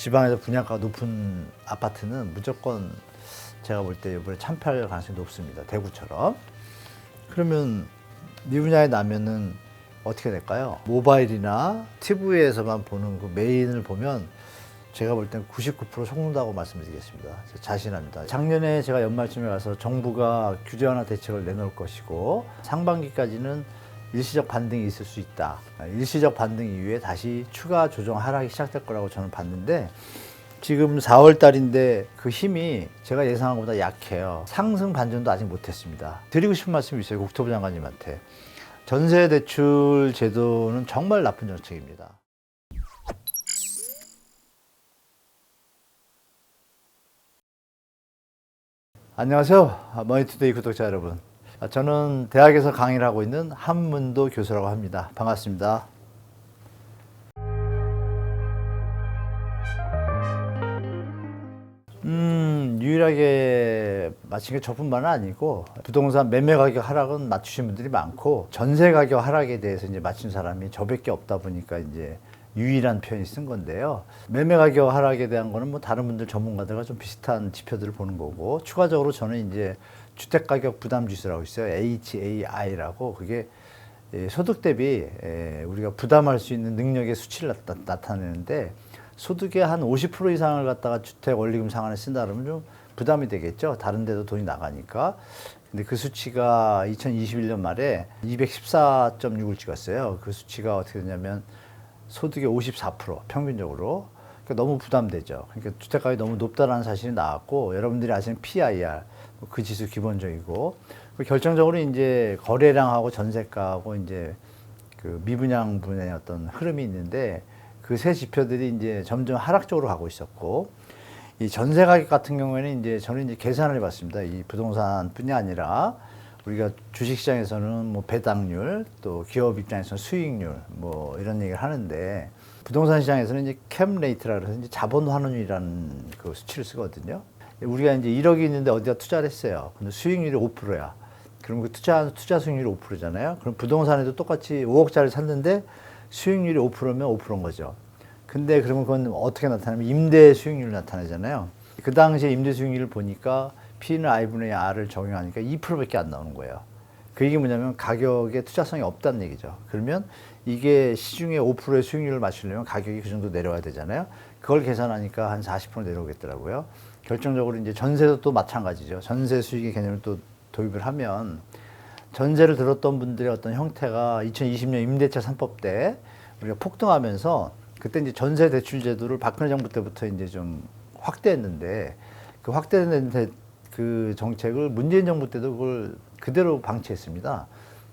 지방에서 분양가가 높은 아파트는 무조건 제가 볼 때 이번에 참패할 가능성이 높습니다. 대구처럼. 그러면 미분양이 나면은 어떻게 될까요? 모바일이나 TV에서만 보는 그 메인을 보면 제가 볼 땐 99% 속는다고 말씀드리겠습니다. 자신합니다. 작년에 제가 연말쯤에 가서 정부가 규제 완화 대책을 내놓을 것이고 상반기까지는 일시적 반등이 있을 수 있다. 일시적 반등 이후에 다시 추가 조정 하락이 시작될 거라고 저는 봤는데 지금 4월 달인데 그 힘이 제가 예상한 것보다 약해요. 상승 반전도 아직 못했습니다. 드리고 싶은 말씀이 있어요. 국토부 장관님한테. 전세 대출 제도는 정말 나쁜 정책입니다. 안녕하세요. 머니투데이 구독자 여러분. 저는 대학에서 강의를 하고 있는 한문도 교수라고 합니다. 반갑습니다. 유일하게 맞힌 게 저뿐만은 아니고 부동산 매매 가격 하락은 맞추신 분들이 많고 전세 가격 하락에 대해서 이제 맞춘 사람이 저밖에 없다 보니까 이제 유일한 표현이 쓴 건데요. 매매 가격 하락에 대한 거는 뭐 다른 분들 전문가들과 좀 비슷한 지표들을 보는 거고 추가적으로 저는 이제 주택 가격 부담 지수라고 있어요. HAI라고 그게 소득 대비 우리가 부담할 수 있는 능력의 수치를 나타내는데 소득의 한 50% 이상을 갖다가 주택 원리금 상환에 쓴다 그러면 좀 부담이 되겠죠. 다른 데도 돈이 나가니까. 근데 그 수치가 2021년 말에 214.6을 찍었어요. 그 수치가 어떻게 되냐면 소득의 54% 평균적으로. 그러니까 너무 부담되죠. 그러니까 주택 가격이 너무 높다는 사실이 나왔고 여러분들이 아시는 PIR 그 지수 기본적이고 결정적으로 이제 거래량하고 전세가하고 이제 그 미분양 분야의 어떤 흐름이 있는데 그 세 지표들이 이제 점점 하락적으로 가고 있었고 이 전세 가격 같은 경우에는 이제 저는 이제 계산을 해봤습니다. 이 부동산뿐이 아니라 우리가 주식시장에서는 뭐 배당률 또 기업 입장에서는 수익률 뭐 이런 얘기를 하는데 부동산 시장에서는 이제 캡 레이트라 그래서 이제 자본 환원율이라는 그 수치를 쓰거든요. 우리가 이제 1억이 있는데 어디다 투자를 했어요. 근데 수익률이 5%야. 그럼 그 투자 수익률이 5%잖아요. 그럼 부동산에도 똑같이 5억짜리 샀는데 수익률이 5%면 5%인 거죠. 근데 그러면 그건 어떻게 나타나면 임대 수익률이 나타나잖아요. 그 당시에 임대 수익률을 보니까 P는 I분의 R을 적용하니까 2%밖에 안 나오는 거예요. 그 얘기 뭐냐면 가격에 투자성이 없다는 얘기죠. 그러면 이게 시중에 5%의 수익률을 맞추려면 가격이 그 정도 내려와야 되잖아요. 그걸 계산하니까 한 40% 내려오겠더라고요. 결정적으로 이제 전세도 또 마찬가지죠. 전세 수익의 개념을 또 도입을 하면 전세를 들었던 분들의 어떤 형태가 2020년 임대차 3법 때 우리가 폭등하면서 그때 이제 전세 대출 제도를 박근혜 정부 때부터 이제 좀 확대했는데 그 확대된 그 정책을 문재인 정부 때도 그걸 그대로 방치했습니다.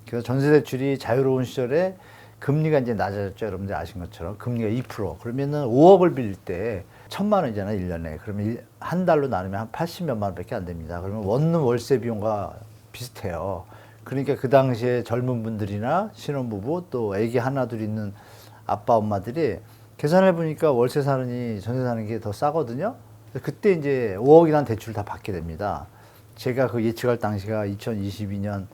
그래서 전세 대출이 자유로운 시절에 금리가 이제 낮아졌죠. 여러분들 아신 것처럼 금리가 2%. 그러면은 5억을 빌릴 때 1,000만 원이잖아요, 1년에. 그러면 한 달로 나누면 한 80몇만 원밖에 안 됩니다. 그러면 원룸 월세 비용과 비슷해요. 그러니까 그 당시에 젊은 분들이나 신혼부부 또 아기 하나 둘 있는 아빠 엄마들이 계산해 보니까 월세 사느니 전세 사는 게 더 싸거든요. 그때 이제 5억이라는 대출을 다 받게 됩니다. 제가 그 예측할 당시가 2022년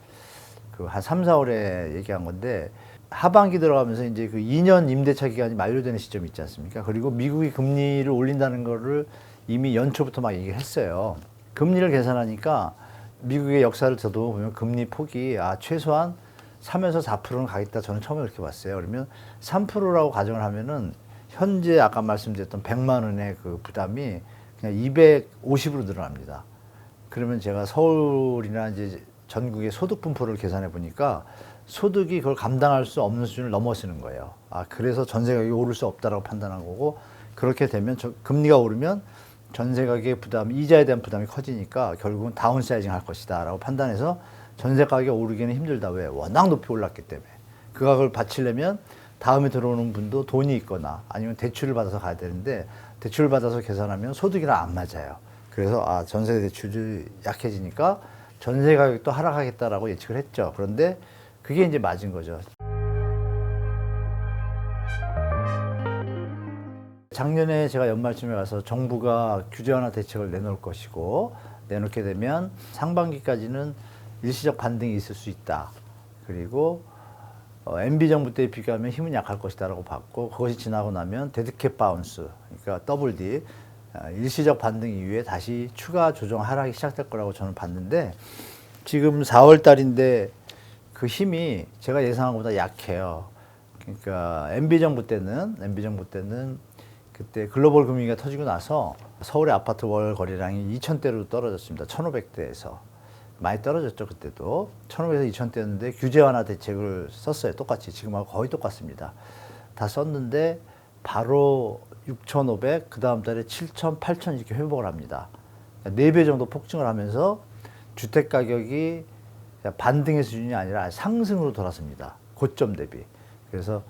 그 한 3, 4월에 얘기한 건데 하반기 들어가면서 이제 그 2년 임대차 기간이 만료되는 시점이 있지 않습니까? 그리고 미국이 금리를 올린다는 거를 이미 연초부터 막 얘기를 했어요. 금리를 계산하니까 미국의 역사를 저도 보면 금리 폭이 최소한 3에서 4%는 가겠다. 저는 처음에 그렇게 봤어요. 그러면 3%라고 가정을 하면은 현재 아까 말씀드렸던 100만 원의 그 부담이 그냥 250으로 늘어납니다. 그러면 제가 서울이나 이제 전국의 소득 분포를 계산해 보니까 소득이 그걸 감당할 수 없는 수준을 넘어서는 거예요. 그래서 전세 가격이 오를 수 없다라고 판단한 거고 그렇게 되면 금리가 오르면 전세 가격의 부담, 이자에 대한 부담이 커지니까 결국은 다운사이징 할 것이다 라고 판단해서 전세 가격이 오르기는 힘들다. 왜? 워낙 높이 올랐기 때문에. 그 가격을 바치려면 다음에 들어오는 분도 돈이 있거나 아니면 대출을 받아서 가야 되는데 대출을 받아서 계산하면 소득이랑 안 맞아요. 그래서 전세 대출이 약해지니까 전세 가격도 하락하겠다라고 예측을 했죠. 그런데 그게 이제 맞은 거죠. 작년에 제가 연말쯤에 가서 정부가 규제 완화 대책을 내놓을 것이고 내놓게 되면 상반기까지는 일시적 반등이 있을 수 있다. 그리고 MB 정부 때에 비교하면 힘은 약할 것이다라고 봤고, 그것이 지나고 나면 데드캣 바운스, 그러니까 더블 D, 일시적 반등 이후에 다시 추가 조정 하락이 시작될 거라고 저는 봤는데, 지금 4월 달인데 그 힘이 제가 예상한 것보다 약해요. 그러니까 MB 정부 때는 그때 글로벌 금융위기가 터지고 나서 서울의 아파트 월 거래량이 2,000대로 떨어졌습니다. 1,500대에서. 많이 떨어졌죠, 그때도. 1,500에서 2,000대였는데 규제 완화 대책을 썼어요. 똑같이. 지금하고 거의 똑같습니다. 다 썼는데 바로 6,500, 그 다음 달에 7,000, 8,000 이렇게 회복을 합니다. 그러니까 4배 정도 폭증을 하면서 주택 가격이 반등의 수준이 아니라 상승으로 돌아섭니다. 고점 대비. 그래서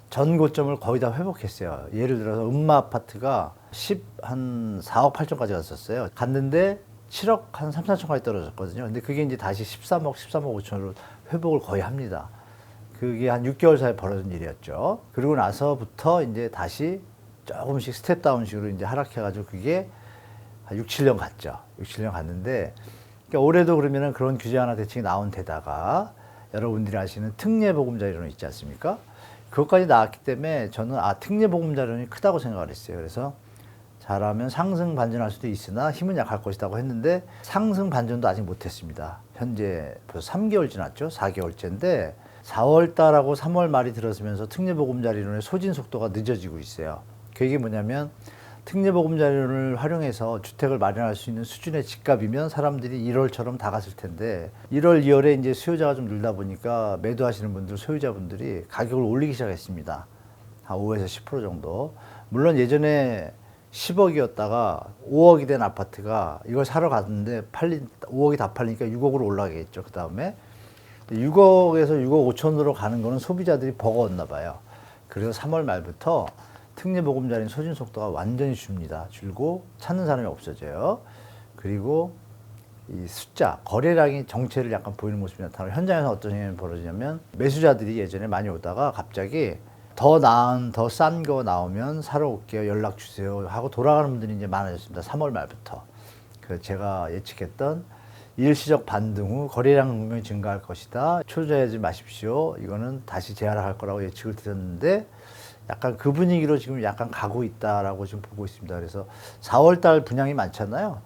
전 고점을 거의 다 회복했어요. 예를 들어서 음마 아파트가 4억 8천까지 갔었어요. 갔는데 7억 한 3, 4천까지 떨어졌거든요. 근데 그게 이제 다시 13억 5천으로 회복을 거의 합니다. 그게 한 6개월 사이에 벌어진 일이었죠. 그리고 나서부터 이제 다시 조금씩 스텝 다운식으로 이제 하락해가지고 그게 한 6, 7년 갔죠. 6, 7년 갔는데, 그러니까 올해도 그러면은 그런 규제 하나 대책이 나온 데다가 여러분들이 아시는 특례보금자리론 있지 않습니까? 그것까지 나왔기 때문에 저는 특례보금자리론이 크다고 생각을 했어요. 그래서 잘하면 상승 반전할 수도 있으나 힘은 약할 것이라고 했는데 상승 반전도 아직 못했습니다. 현재 벌써 3개월 지났죠. 4개월째인데 4월 달하고 3월 말이 들어서면서 특례보금자리론의 소진 속도가 늦어지고 있어요. 그게 뭐냐면 특례보금자리론을 활용해서 주택을 마련할 수 있는 수준의 집값이면 사람들이 1월처럼 다 갔을 텐데 1월, 2월에 이제 수요자가 좀 늘다 보니까 매도하시는 분들, 소유자분들이 가격을 올리기 시작했습니다. 한 5에서 10% 정도. 물론 예전에 10억이었다가 5억이 된 아파트가 이걸 사러 갔는데 5억이 다 팔리니까 6억으로 올라가겠죠. 그 다음에 6억에서 6억 5천으로 가는 거는 소비자들이 버거웠나 봐요. 그래서 3월 말부터 특례보금자리론 소진 속도가 완전히 줄고 찾는 사람이 없어져요. 그리고 이 숫자, 거래량이 정체를 약간 보이는 모습이 나타나고 현장에서 어떤 현상이 벌어지냐면 매수자들이 예전에 많이 오다가 갑자기 더 나은, 더 싼 거 나오면 사러 올게요. 연락 주세요. 하고 돌아가는 분들이 이제 많아졌습니다. 3월 말부터. 그 제가 예측했던 일시적 반등 후 거래량 분명히 증가할 것이다. 초조해하지 마십시오. 이거는 다시 재하락할 거라고 예측을 드렸는데 약간 그 분위기로 지금 약간 가고 있다라고 지금 보고 있습니다. 그래서 4월 달 분양이 많잖아요.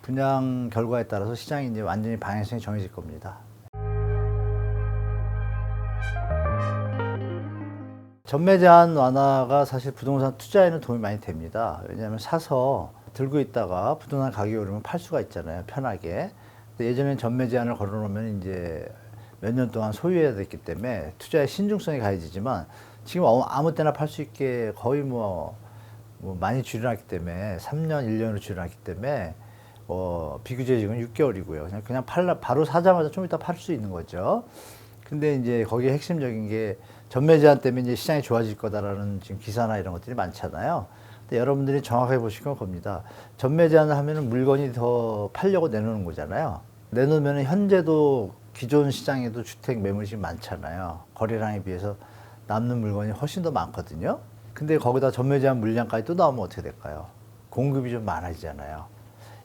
분양 결과에 따라서 시장이 이제 완전히 방향성이 정해질 겁니다. 전매 제한 완화가 사실 부동산 투자에는 도움이 많이 됩니다. 왜냐하면 사서 들고 있다가 부동산 가격이 오르면 팔 수가 있잖아요. 편하게. 근데 예전엔 전매 제한을 걸어놓으면 이제 몇 년 동안 소유해야 됐기 때문에 투자의 신중성이 가해지지만 지금 아무 때나 팔 수 있게 거의 많이 줄여놨기 때문에 3년, 1년으로 줄여놨기 때문에 비규제 지금 6개월이고요. 그냥 바로 사자마자 좀 이따 팔 수 있는 거죠. 근데 이제 거기에 핵심적인 게 전매 제한 때문에 이제 시장이 좋아질 거다라는 지금 기사나 이런 것들이 많잖아요. 근데 여러분들이 정확하게 보실 건 겁니다. 전매 제한을 하면은 물건이 더 팔려고 내놓는 거잖아요. 내놓으면 현재도 기존 시장에도 주택 매물이 많잖아요. 거래량에 비해서 남는 물건이 훨씬 더 많거든요. 근데 거기다 전매 제한 물량까지 또 나오면 어떻게 될까요? 공급이 좀 많아지잖아요.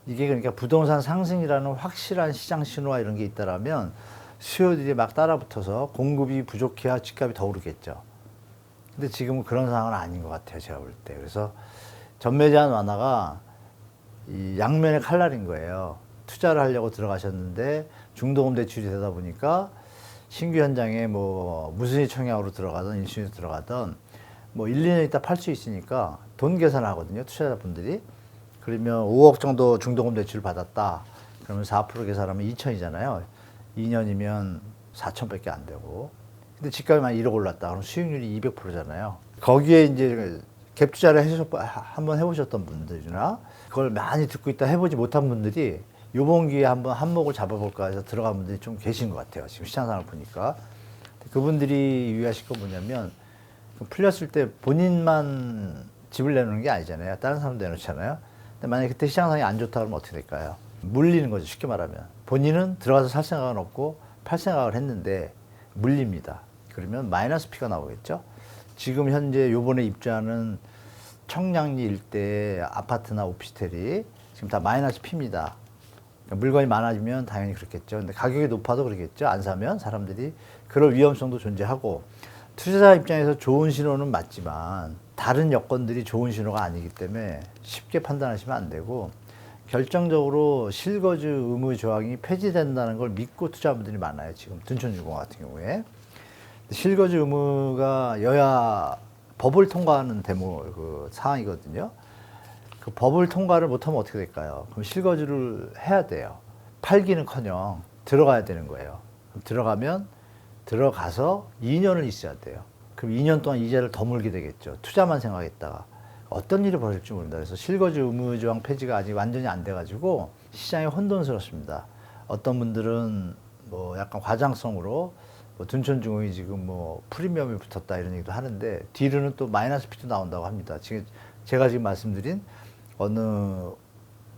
이게 그러니까 부동산 상승이라는 확실한 시장 신호와 이런 게 있다라면 수요들이 막 따라붙어서 공급이 부족해야 집값이 더 오르겠죠. 근데 지금은 그런 상황은 아닌 것 같아요. 제가 볼 때. 그래서 전매 제한 완화가 이 양면의 칼날인 거예요. 투자를 하려고 들어가셨는데 중도금 대출이 되다 보니까 신규 현장에 무순위 청약으로 들어가든 일순위로 들어가든 1, 2년 있다 팔 수 있으니까 돈 계산하거든요. 투자자분들이. 그러면 5억 정도 중도금 대출을 받았다. 그러면 4% 계산하면 2천이잖아요. 2년이면 4천밖에 안 되고. 근데 집값이 만 1억 올랐다. 그럼 수익률이 200%잖아요. 거기에 이제 갭 투자를 한번 해보셨던 분들이나 그걸 많이 듣고 있다 해보지 못한 분들이 요번 기회에 한번 한몫을 잡아볼까 해서 들어간 분들이 좀 계신 것 같아요. 지금 시장 상황을 보니까. 그분들이 유의하실 건 뭐냐면 풀렸을 때 본인만 집을 내놓는 게 아니잖아요. 다른 사람도 내놓잖아요. 근데 만약에 그때 시장 상황이 안 좋다 그러면 어떻게 될까요? 물리는 거죠. 쉽게 말하면. 본인은 들어가서 살 생각은 없고 팔 생각을 했는데 물립니다. 그러면 마이너스 P가 나오겠죠. 지금 현재 요번에 입주하는 청량리 일대 아파트나 오피스텔이 지금 다 마이너스 P입니다. 물건이 많아지면 당연히 그렇겠죠. 근데 가격이 높아도 그러겠죠. 안 사면 사람들이 그럴 위험성도 존재하고 투자자 입장에서 좋은 신호는 맞지만 다른 여건들이 좋은 신호가 아니기 때문에 쉽게 판단하시면 안 되고 결정적으로 실거주 의무 조항이 폐지된다는 걸 믿고 투자하는 분들이 많아요. 지금 둔촌주공 같은 경우에. 실거주 의무가 여야 법을 통과하는 그 사항이거든요. 그 법을 통과를 못하면 어떻게 될까요? 그럼 실거주를 해야 돼요. 팔기는커녕 들어가야 되는 거예요. 그럼 들어가서 2년을 있어야 돼요. 그럼 2년 동안 이자를 더 물게 되겠죠. 투자만 생각했다가 어떤 일이 벌어질지 모른다. 그래서 실거주 의무조항 폐지가 아직 완전히 안 돼가지고 시장이 혼돈스럽습니다. 어떤 분들은 뭐 약간 과장성으로 뭐 둔촌중공이 지금 뭐 프리미엄이 붙었다 이런 얘기도 하는데 뒤로는 또 마이너스 피도 나온다고 합니다. 지금 제가 지금 말씀드린 어느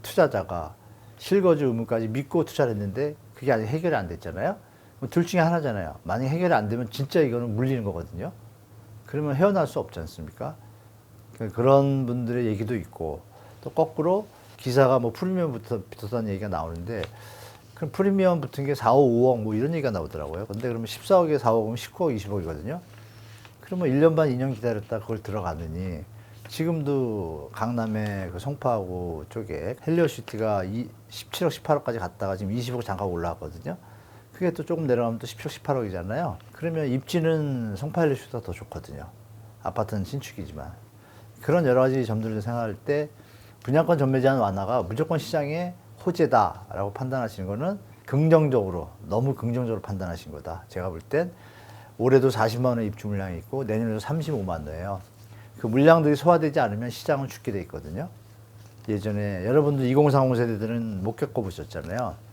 투자자가 실거주 의무까지 믿고 투자를 했는데 그게 아직 해결이 안 됐잖아요. 둘 중에 하나잖아요. 만약 해결이 안 되면 진짜 이거는 물리는 거거든요. 그러면 헤어날 수 없지 않습니까? 그런 분들의 얘기도 있고 또 거꾸로 기사가 뭐 프리미엄 붙었다는 얘기가 나오는데 그럼 프리미엄 붙은 게 4억, 5억 뭐 이런 얘기가 나오더라고요. 근데 그러면 14억에 4억이면 19억, 20억이거든요. 그러면 1년 반, 2년 기다렸다 그걸 들어가느니 지금도 강남의 그 송파구 쪽에 헬리오시티가 17억, 18억까지 갔다가 지금 20억 잠깐 올라왔거든요. 그게 또 조금 내려가면 또 17억, 18억이잖아요. 그러면 입지는 송파 헬리오시티가 더 좋거든요. 아파트는 신축이지만. 그런 여러 가지 점들을 생각할 때 분양권 전매 제한 완화가 무조건 시장의 호재다라고 판단하시는 거는 긍정적으로, 너무 긍정적으로 판단하신 거다. 제가 볼 땐 올해도 40만 원의 입주 물량이 있고 내년에도 35만 원이에요. 그 물량들이 소화되지 않으면 시장은 죽게 돼 있거든요. 예전에 여러분들 2030 세대들은 못 겪어보셨잖아요.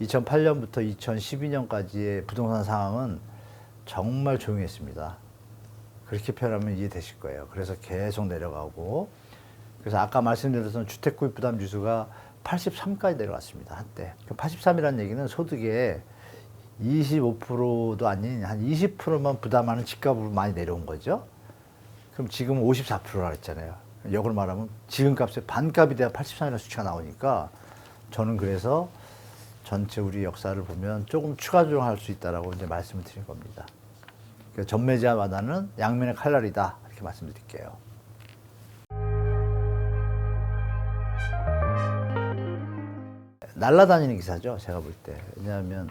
2008년부터 2012년까지의 부동산 상황은 정말 조용했습니다. 그렇게 표현하면 이해되실 거예요. 그래서 계속 내려가고 그래서 아까 말씀드렸던 주택 구입 부담 지수가 83까지 내려갔습니다. 한때. 83이라는 얘기는 소득의 25%도 아닌 한 20%만 부담하는 집값으로 많이 내려온 거죠. 그럼 지금 54%라 했잖아요. 역으로 말하면 지금 값의 반값이 돼야 83이라는 수치가 나오니까 저는 그래서 전체 우리 역사를 보면 조금 추가 조정할 수 있다라고 이제 말씀을 드린 겁니다. 그러니까 전매 제한 완화는 양면의 칼날이다 이렇게 말씀드릴게요. 날라다니는 기사죠, 제가 볼 때. 왜냐하면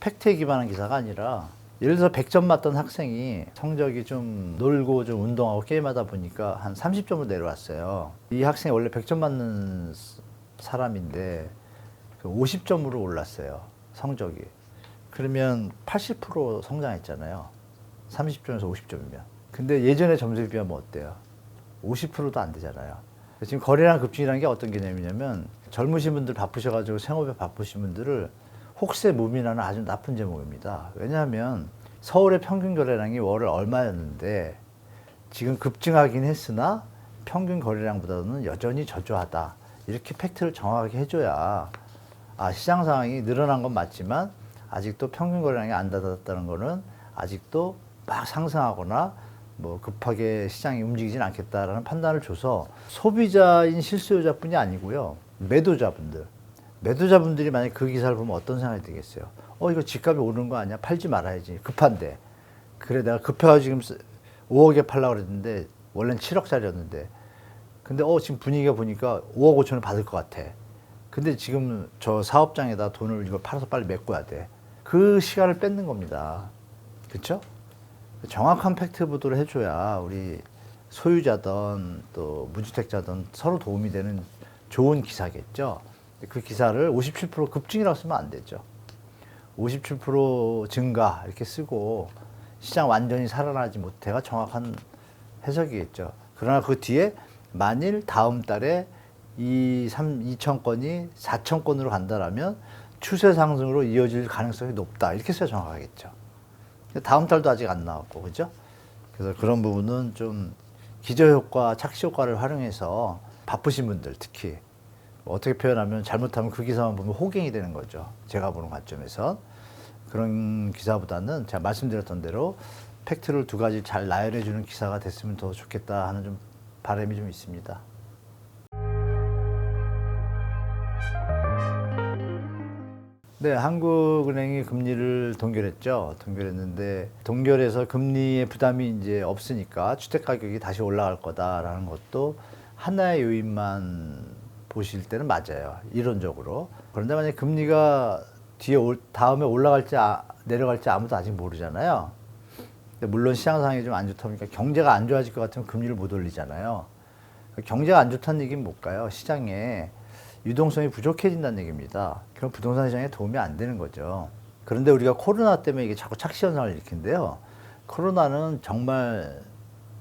팩트에 기반한 기사가 아니라 예를 들어서 100점 맞던 학생이 성적이 좀 놀고 좀 운동하고 게임하다 보니까 한 30점으로 내려왔어요. 이 학생이 원래 100점 맞는 사람인데 50점으로 올랐어요, 성적이. 그러면 80% 성장했잖아요. 30점에서 50점이면. 근데 예전에 점수에 비하면 어때요? 50%도 안 되잖아요. 지금 거래량 급증이라는 게 어떤 개념이냐면 젊으신 분들 바쁘셔가지고 생업에 바쁘신 분들을 혹세 무민하는 아주 나쁜 제목입니다. 왜냐하면 서울의 평균 거래량이 월에 얼마였는데 지금 급증하긴 했으나 평균 거래량보다는 여전히 저조하다. 이렇게 팩트를 정확하게 해줘야 시장 상황이 늘어난 건 맞지만 아직도 평균 거래량이 안 닫았다는 거는 아직도 막 상승하거나 뭐 급하게 시장이 움직이진 않겠다라는 판단을 줘서 소비자인 실수요자뿐이 아니고요. 매도자분들이 만약에 그 기사를 보면 어떤 생각이 들겠어요? 이거 집값이 오르는 거 아니야? 팔지 말아야지. 급한데. 그래, 내가 급해가지고 지금 5억에 팔려고 그랬는데 원래는 7억짜리였는데 근데 지금 분위기가 보니까 5억 5천을 받을 것 같아. 근데 지금 저 사업장에다 돈을 이걸 팔아서 빨리 메꿔야 돼. 그 시간을 뺏는 겁니다. 그렇죠? 정확한 팩트 보도를 해줘야 우리 소유자든 또 무주택자든 서로 도움이 되는 좋은 기사겠죠. 그 기사를 57% 급증이라고 쓰면 안 되죠. 57% 증가 이렇게 쓰고 시장 완전히 살아나지 못해가 정확한 해석이겠죠. 그러나 그 뒤에 만일 다음 달에 2,000건이 4,000건으로 간다라면 추세 상승으로 이어질 가능성이 높다. 이렇게 써야 정확하겠죠. 다음 달도 아직 안 나왔고, 그죠? 그래서 그런 부분은 좀 기저효과, 착시효과를 활용해서 바쁘신 분들 특히 어떻게 표현하면 잘못하면 그 기사만 보면 호갱이 되는 거죠. 제가 보는 관점에서. 그런 기사보다는 제가 말씀드렸던 대로 팩트를 두 가지 잘 나열해주는 기사가 됐으면 더 좋겠다 하는 좀 바람이 좀 있습니다. 네, 한국은행이 금리를 동결했죠. 동결했는데 동결해서 금리의 부담이 이제 없으니까 주택 가격이 다시 올라갈 거다라는 것도 하나의 요인만 보실 때는 맞아요. 이론적으로. 그런데 만약에 금리가 다음에 올라갈지 내려갈지 아무도 아직 모르잖아요. 물론 시장 상황이 좀 안 좋다 보니까 경제가 안 좋아질 것 같으면 금리를 못 올리잖아요. 경제가 안 좋다는 얘기는 뭘까요? 시장에 유동성이 부족해진다는 얘기입니다. 그럼 부동산 시장에 도움이 안 되는 거죠. 그런데 우리가 코로나 때문에 이게 자꾸 착시 현상을 일으키는데요. 코로나는 정말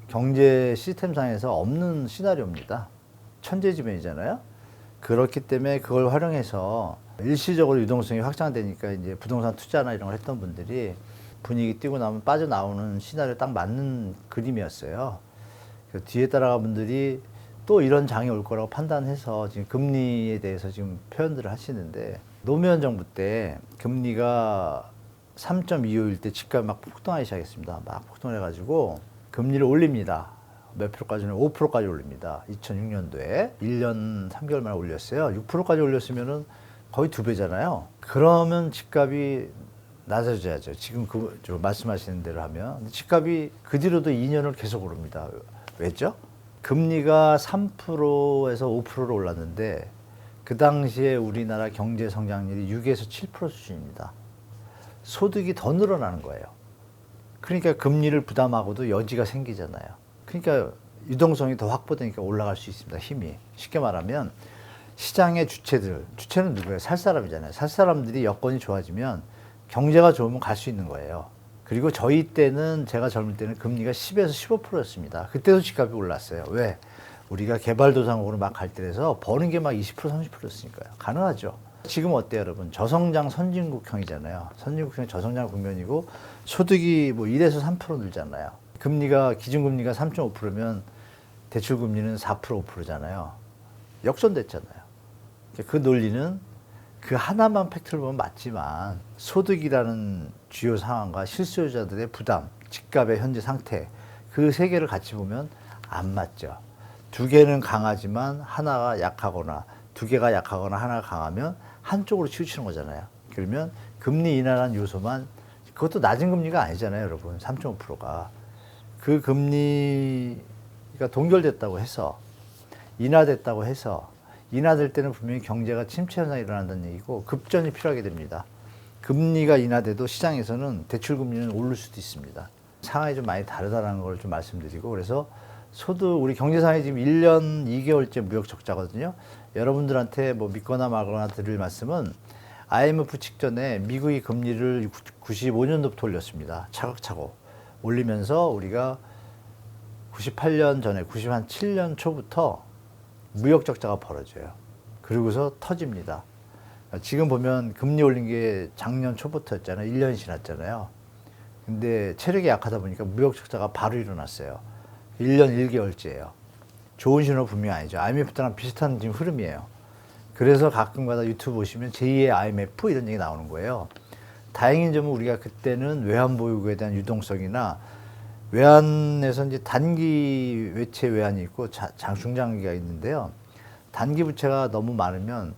경제 시스템상에서 없는 시나리오입니다. 천재지변이잖아요. 그렇기 때문에 그걸 활용해서 일시적으로 유동성이 확장되니까 이제 부동산 투자나 이런 걸 했던 분들이 분위기 띄고 나면 빠져나오는 시나리오 딱 맞는 그림이었어요. 그 뒤에 따라가 분들이 또 이런 장이 올 거라고 판단해서 지금 금리에 대해서 지금 표현들을 하시는데, 노무현 정부 때 금리가 3.25일 때 집값이 막 폭등하기 시작했습니다. 막 폭등해가지고 금리를 올립니다. 몇 프로까지는 5%까지 올립니다. 2006년도에 1년 3개월 만에 올렸어요. 6%까지 올렸으면은 거의 2배잖아요. 그러면 집값이 낮아져야죠. 지금 말씀하시는 대로 하면. 집값이 그 뒤로도 2년을 계속 오릅니다. 왜죠? 금리가 3%에서 5%로 올랐는데 그 당시에 우리나라 경제 성장률이 6에서 7% 수준입니다. 소득이 더 늘어나는 거예요. 그러니까 금리를 부담하고도 여지가 생기잖아요. 그러니까 유동성이 더 확보되니까 올라갈 수 있습니다. 힘이. 쉽게 말하면 시장의 주체는 누구예요? 살 사람이잖아요. 살 사람들이 여건이 좋아지면 경제가 좋으면 갈 수 있는 거예요. 그리고 저희 때는, 제가 젊을 때는 금리가 10에서 15%였습니다. 그때도 집값이 올랐어요. 왜? 우리가 개발도상국으로 막 갈 때라서 버는 게 막 20%, 30%였으니까요. 가능하죠. 지금 어때요, 여러분? 저성장 선진국형이잖아요. 선진국형 저성장 국면이고 소득이 뭐 1에서 3% 늘잖아요. 기준금리가 3.5%면 대출금리는 4%, 5%잖아요. 역전됐잖아요. 그 논리는 그 하나만 팩트를 보면 맞지만 소득이라는 주요 상황과 실수요자들의 부담, 집값의 현재 상태, 그 세 개를 같이 보면 안 맞죠. 두 개는 강하지만 하나가 약하거나, 두 개가 약하거나 하나가 강하면 한쪽으로 치우치는 거잖아요. 그러면 금리 인하라는 요소만, 그것도 낮은 금리가 아니잖아요, 여러분. 3.5%가. 그 금리가 동결됐다고 해서, 인하됐다고 해서, 인하될 때는 분명히 경제가 침체 현상이 일어난다는 얘기고 급전이 필요하게 됩니다. 금리가 인하돼도 시장에서는 대출금리는 오를 수도 있습니다. 상황이 좀 많이 다르다는 걸 좀 말씀드리고, 그래서 우리 경제상황이 지금 1년 2개월째 무역 적자거든요. 여러분들한테 뭐 믿거나 말거나 드릴 말씀은 IMF 직전에 미국이 금리를 95년도부터 올렸습니다. 차곡차곡 올리면서 우리가 98년 전에 97년 초부터 무역 적자가 벌어져요. 그러고서 터집니다. 지금 보면 금리 올린 게 작년 초부터였잖아요. 1년이 지났잖아요. 근데 체력이 약하다 보니까 무역 적자가 바로 일어났어요. 1년 1개월째예요. 좋은 신호 분명히 아니죠. IMF 때랑 비슷한 지금 흐름이에요. 그래서 가끔가다 유튜브 보시면 제2의 IMF 이런 얘기 나오는 거예요. 다행인 점은 우리가 그때는 외환 보유고에 대한 유동성이나 외환에서 이제 단기 외채 외환이 있고 중장기가 있는데요. 단기 부채가 너무 많으면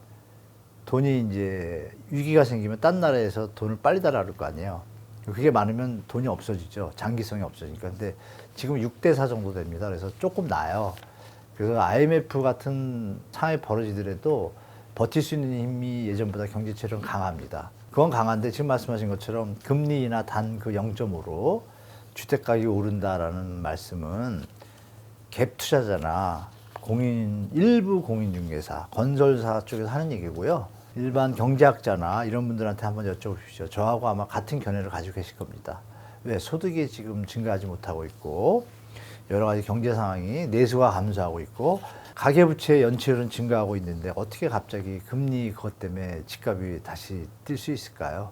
돈이 이제 위기가 생기면 딴 나라에서 돈을 빨리 달아올 거 아니에요. 그게 많으면 돈이 없어지죠. 장기성이 없어지니까. 근데 지금 6대4 정도 됩니다. 그래서 조금 나아요. 그래서 IMF 같은 상황이 벌어지더라도 버틸 수 있는 힘이 예전보다 경제체력은 강합니다. 그건 강한데 지금 말씀하신 것처럼 금리 인하 단 그 0.5로 주택가격이 오른다라는 말씀은 갭 투자자나 일부 공인중개사, 건설사 쪽에서 하는 얘기고요. 일반 경제학자나 이런 분들한테 한번 여쭤보십시오. 저하고 아마 같은 견해를 가지고 계실 겁니다. 왜? 소득이 지금 증가하지 못하고 있고, 여러 가지 경제 상황이 내수가 감소하고 있고, 가계부채 연체율은 증가하고 있는데 어떻게 갑자기 금리 그것 때문에 집값이 다시 뛸 수 있을까요?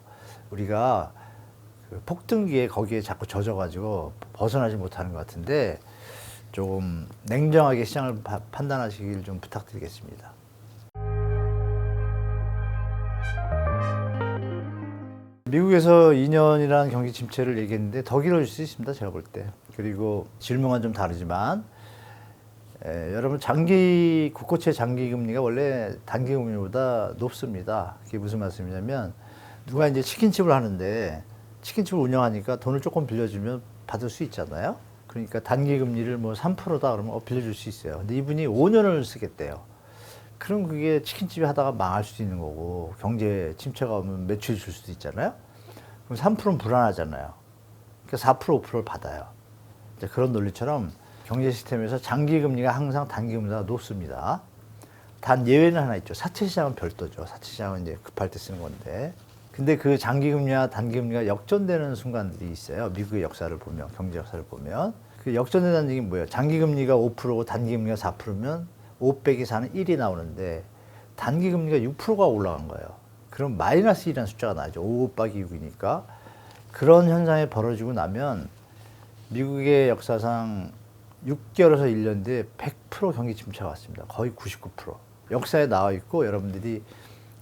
우리가 그 폭등기에 거기에 자꾸 젖어가지고 벗어나지 못하는 것 같은데 조금 냉정하게 시장을 판단하시길 좀 부탁드리겠습니다. 미국에서 2년이라는 경기 침체를 얘기했는데 더 길어질 수 있습니다. 제가 볼 때. 그리고 질문은 좀 다르지만 여러분 국고채 장기 금리가 원래 단기 금리보다 높습니다. 그게 무슨 말씀이냐면 누가 이제 치킨집을 하는데 치킨집을 운영하니까 돈을 조금 빌려주면 받을 수 있잖아요. 그러니까 단기 금리를 뭐 3%다 그러면 빌려줄 수 있어요. 근데 이분이 5년을 쓰겠대요. 그럼 그게 치킨집이 하다가 망할 수도 있는 거고 경제 침체가 오면 매출이 줄 수도 있잖아요. 그럼 3%는 불안하잖아요. 그러니까 4%, 5%를 받아요. 이제 그런 논리처럼 경제 시스템에서 장기 금리가 항상 단기 금리보다 높습니다. 단 예외는 하나 있죠. 사채 시장은 별도죠. 사채 시장은 이제 급할 때 쓰는 건데. 근데 그 장기 금리와 단기 금리가 역전되는 순간들이 있어요. 미국의 역사를 보면, 경제 역사를 보면. 그 역전된다는 얘기는 뭐예요? 장기 금리가 5%고 단기 금리가 4%면 5 빼기 4는 1이 나오는데 단기 금리가 6%가 올라간 거예요. 그럼 마이너스 1이라는 숫자가 나죠. 5 곱하기 6이니까. 그런 현상이 벌어지고 나면 미국의 역사상 6개월에서 1년 뒤에 100% 경기 침체가 왔습니다. 거의 99%. 역사에 나와 있고 여러분들이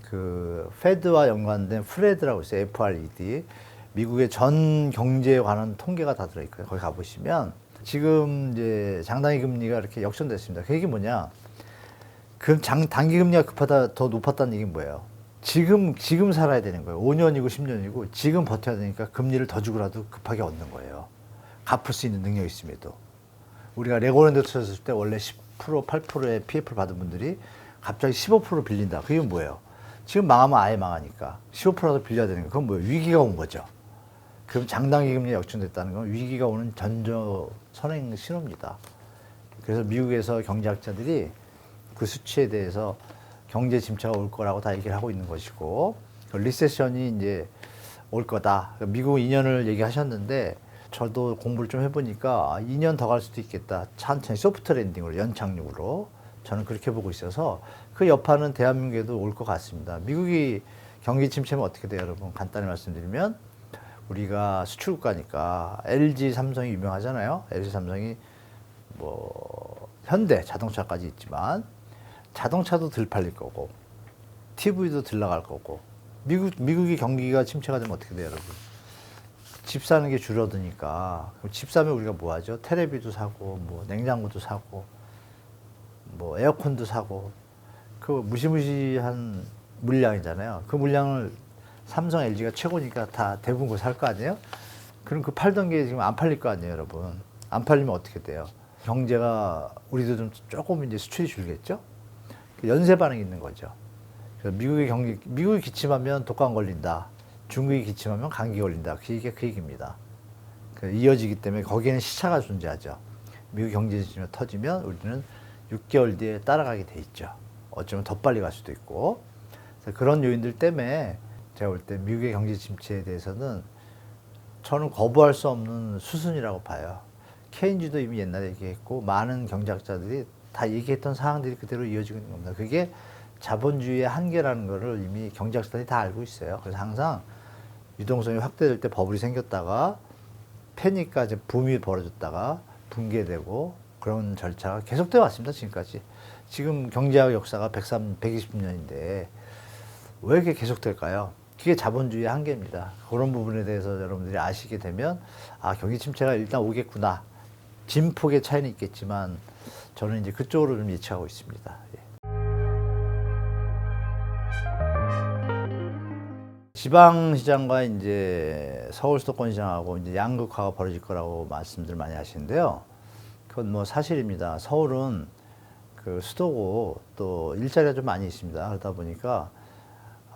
그 페드와 연관된 프레드라고 있어요. FRED. 미국의 전 경제에 관한 통계가 다 들어있고요. 거기 가보시면 지금 이제 장단기 금리가 이렇게 역전됐습니다. 그 얘기 뭐냐? 그럼 단기 금리가 더 높았다는 얘기는 뭐예요? 지금 살아야 되는 거예요. 5년이고 10년이고 지금 버텨야 되니까 금리를 더 주고라도 급하게 얻는 거예요. 갚을 수 있는 능력이 있음에도. 우리가 레고랜드 쳤을 때 원래 10% 8%의 PF를 받은 분들이 갑자기 15% 빌린다. 그게 뭐예요? 지금 망하면 아예 망하니까 15%라도 빌려야 되는 거. 그건 뭐예요? 위기가 온 거죠. 그럼 장단기 금리가 역전됐다는 건 위기가 오는 전조 선행 신호입니다. 그래서 미국에서 경제학자들이 그 수치에 대해서 경제 침체가 올 거라고 다 얘기를 하고 있는 것이고, 리세션이 이제 올 거다. 미국 2년을 얘기하셨는데, 저도 공부를 좀 해보니까 2년 더 갈 수도 있겠다. 천천히 소프트 랜딩으로, 연착륙으로. 저는 그렇게 보고 있어서 그 여파는 대한민국에도 올 것 같습니다. 미국이 경기 침체면 어떻게 돼요, 여러분? 간단히 말씀드리면, 우리가 수출국가니까 LG 삼성이 유명하잖아요. LG 삼성이 뭐 현대 자동차까지 있지만 자동차도 덜 팔릴 거고 TV도 덜 나갈 거고 미국이 경기가 침체가 되면 어떻게 돼요, 여러분? 집 사는 게 줄어드니까 집 사면 우리가 뭐 하죠? 테레비도 사고 뭐 냉장고도 사고 뭐 에어컨도 사고 그 무시무시한 물량이잖아요. 그 물량을 삼성, LG가 최고니까 다 대부분 그거 살 거 아니에요? 그럼 그 팔던 게 지금 안 팔릴 거 아니에요, 여러분? 안 팔리면 어떻게 돼요? 경제가 우리도 좀 조금 이제 수출이 줄겠죠? 연쇄 반응이 있는 거죠. 그래서 미국이 기침하면 독감 걸린다. 중국이 기침하면 감기 걸린다. 그게 그 얘기입니다. 이어지기 때문에 거기에는 시차가 존재하죠. 미국 경제 지수가 터지면 우리는 6개월 뒤에 따라가게 돼 있죠. 어쩌면 더 빨리 갈 수도 있고. 그래서 그런 요인들 때문에 제가 볼 때 미국의 경제 침체에 대해서는 저는 거부할 수 없는 수순이라고 봐요. 케인즈도 이미 옛날에 얘기했고 많은 경제학자들이 다 얘기했던 사항들이 그대로 이어지고 있는 겁니다. 그게 자본주의의 한계라는 것을 이미 경제학자들이 다 알고 있어요. 그래서 항상 유동성이 확대될 때 버블이 생겼다가 패니까 이제 붐이 벌어졌다가 붕괴되고 그런 절차가 계속되어 왔습니다. 지금까지. 지금 경제학 역사가 120년인데 왜 이렇게 계속될까요? 그게 자본주의의 한계입니다. 그런 부분에 대해서 여러분들이 아시게 되면 아, 경기 침체가 일단 오겠구나. 진폭의 차이는 있겠지만 저는 이제 그쪽으로 좀 예측하고 있습니다. 예. 지방시장과 이제 서울 수도권 시장하고 이제 양극화가 벌어질 거라고 말씀들 많이 하시는데요. 그건 뭐 사실입니다. 서울은 그 수도고 또 일자리가 좀 많이 있습니다. 그러다 보니까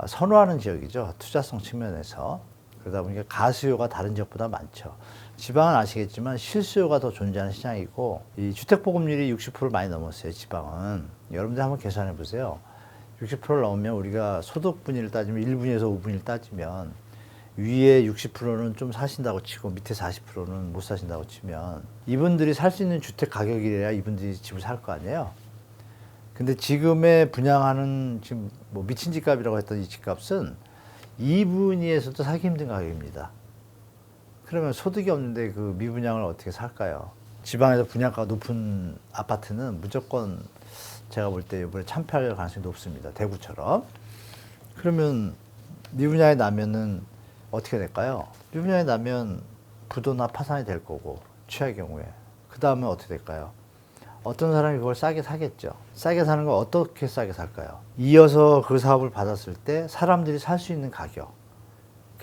선호하는 지역이죠. 투자성 측면에서. 그러다 보니까 가수요가 다른 지역보다 많죠. 지방은 아시겠지만 실수요가 더 존재하는 시장이고 이 주택보급률이 60%를 많이 넘었어요. 지방은. 여러분들 한번 계산해 보세요. 60%를 넘으면 우리가 소득 분위를 따지면 1분위에서 5분위를 따지면 위에 60%는 좀 사신다고 치고 밑에 40%는 못 사신다고 치면 이분들이 살 수 있는 주택 가격이래야 이분들이 집을 살 거 아니에요. 근데 지금의 분양하는 지금 뭐 미친 집값이라고 했던 이 집값은 2분위에서도 사기 힘든 가격입니다. 그러면 소득이 없는데 그 미분양을 어떻게 살까요? 지방에서 분양가가 높은 아파트는 무조건 제가 볼 때 이번에 참패할 가능성이 높습니다. 대구처럼. 그러면 미분양이 나면은 어떻게 될까요? 미분양이 나면 부도나 파산이 될 거고 최악의 경우에. 그 다음에 어떻게 될까요? 어떤 사람이 그걸 싸게 사겠죠. 싸게 사는 걸 어떻게 싸게 살까요? 이어서 그 사업을 받았을 때 사람들이 살 수 있는 가격.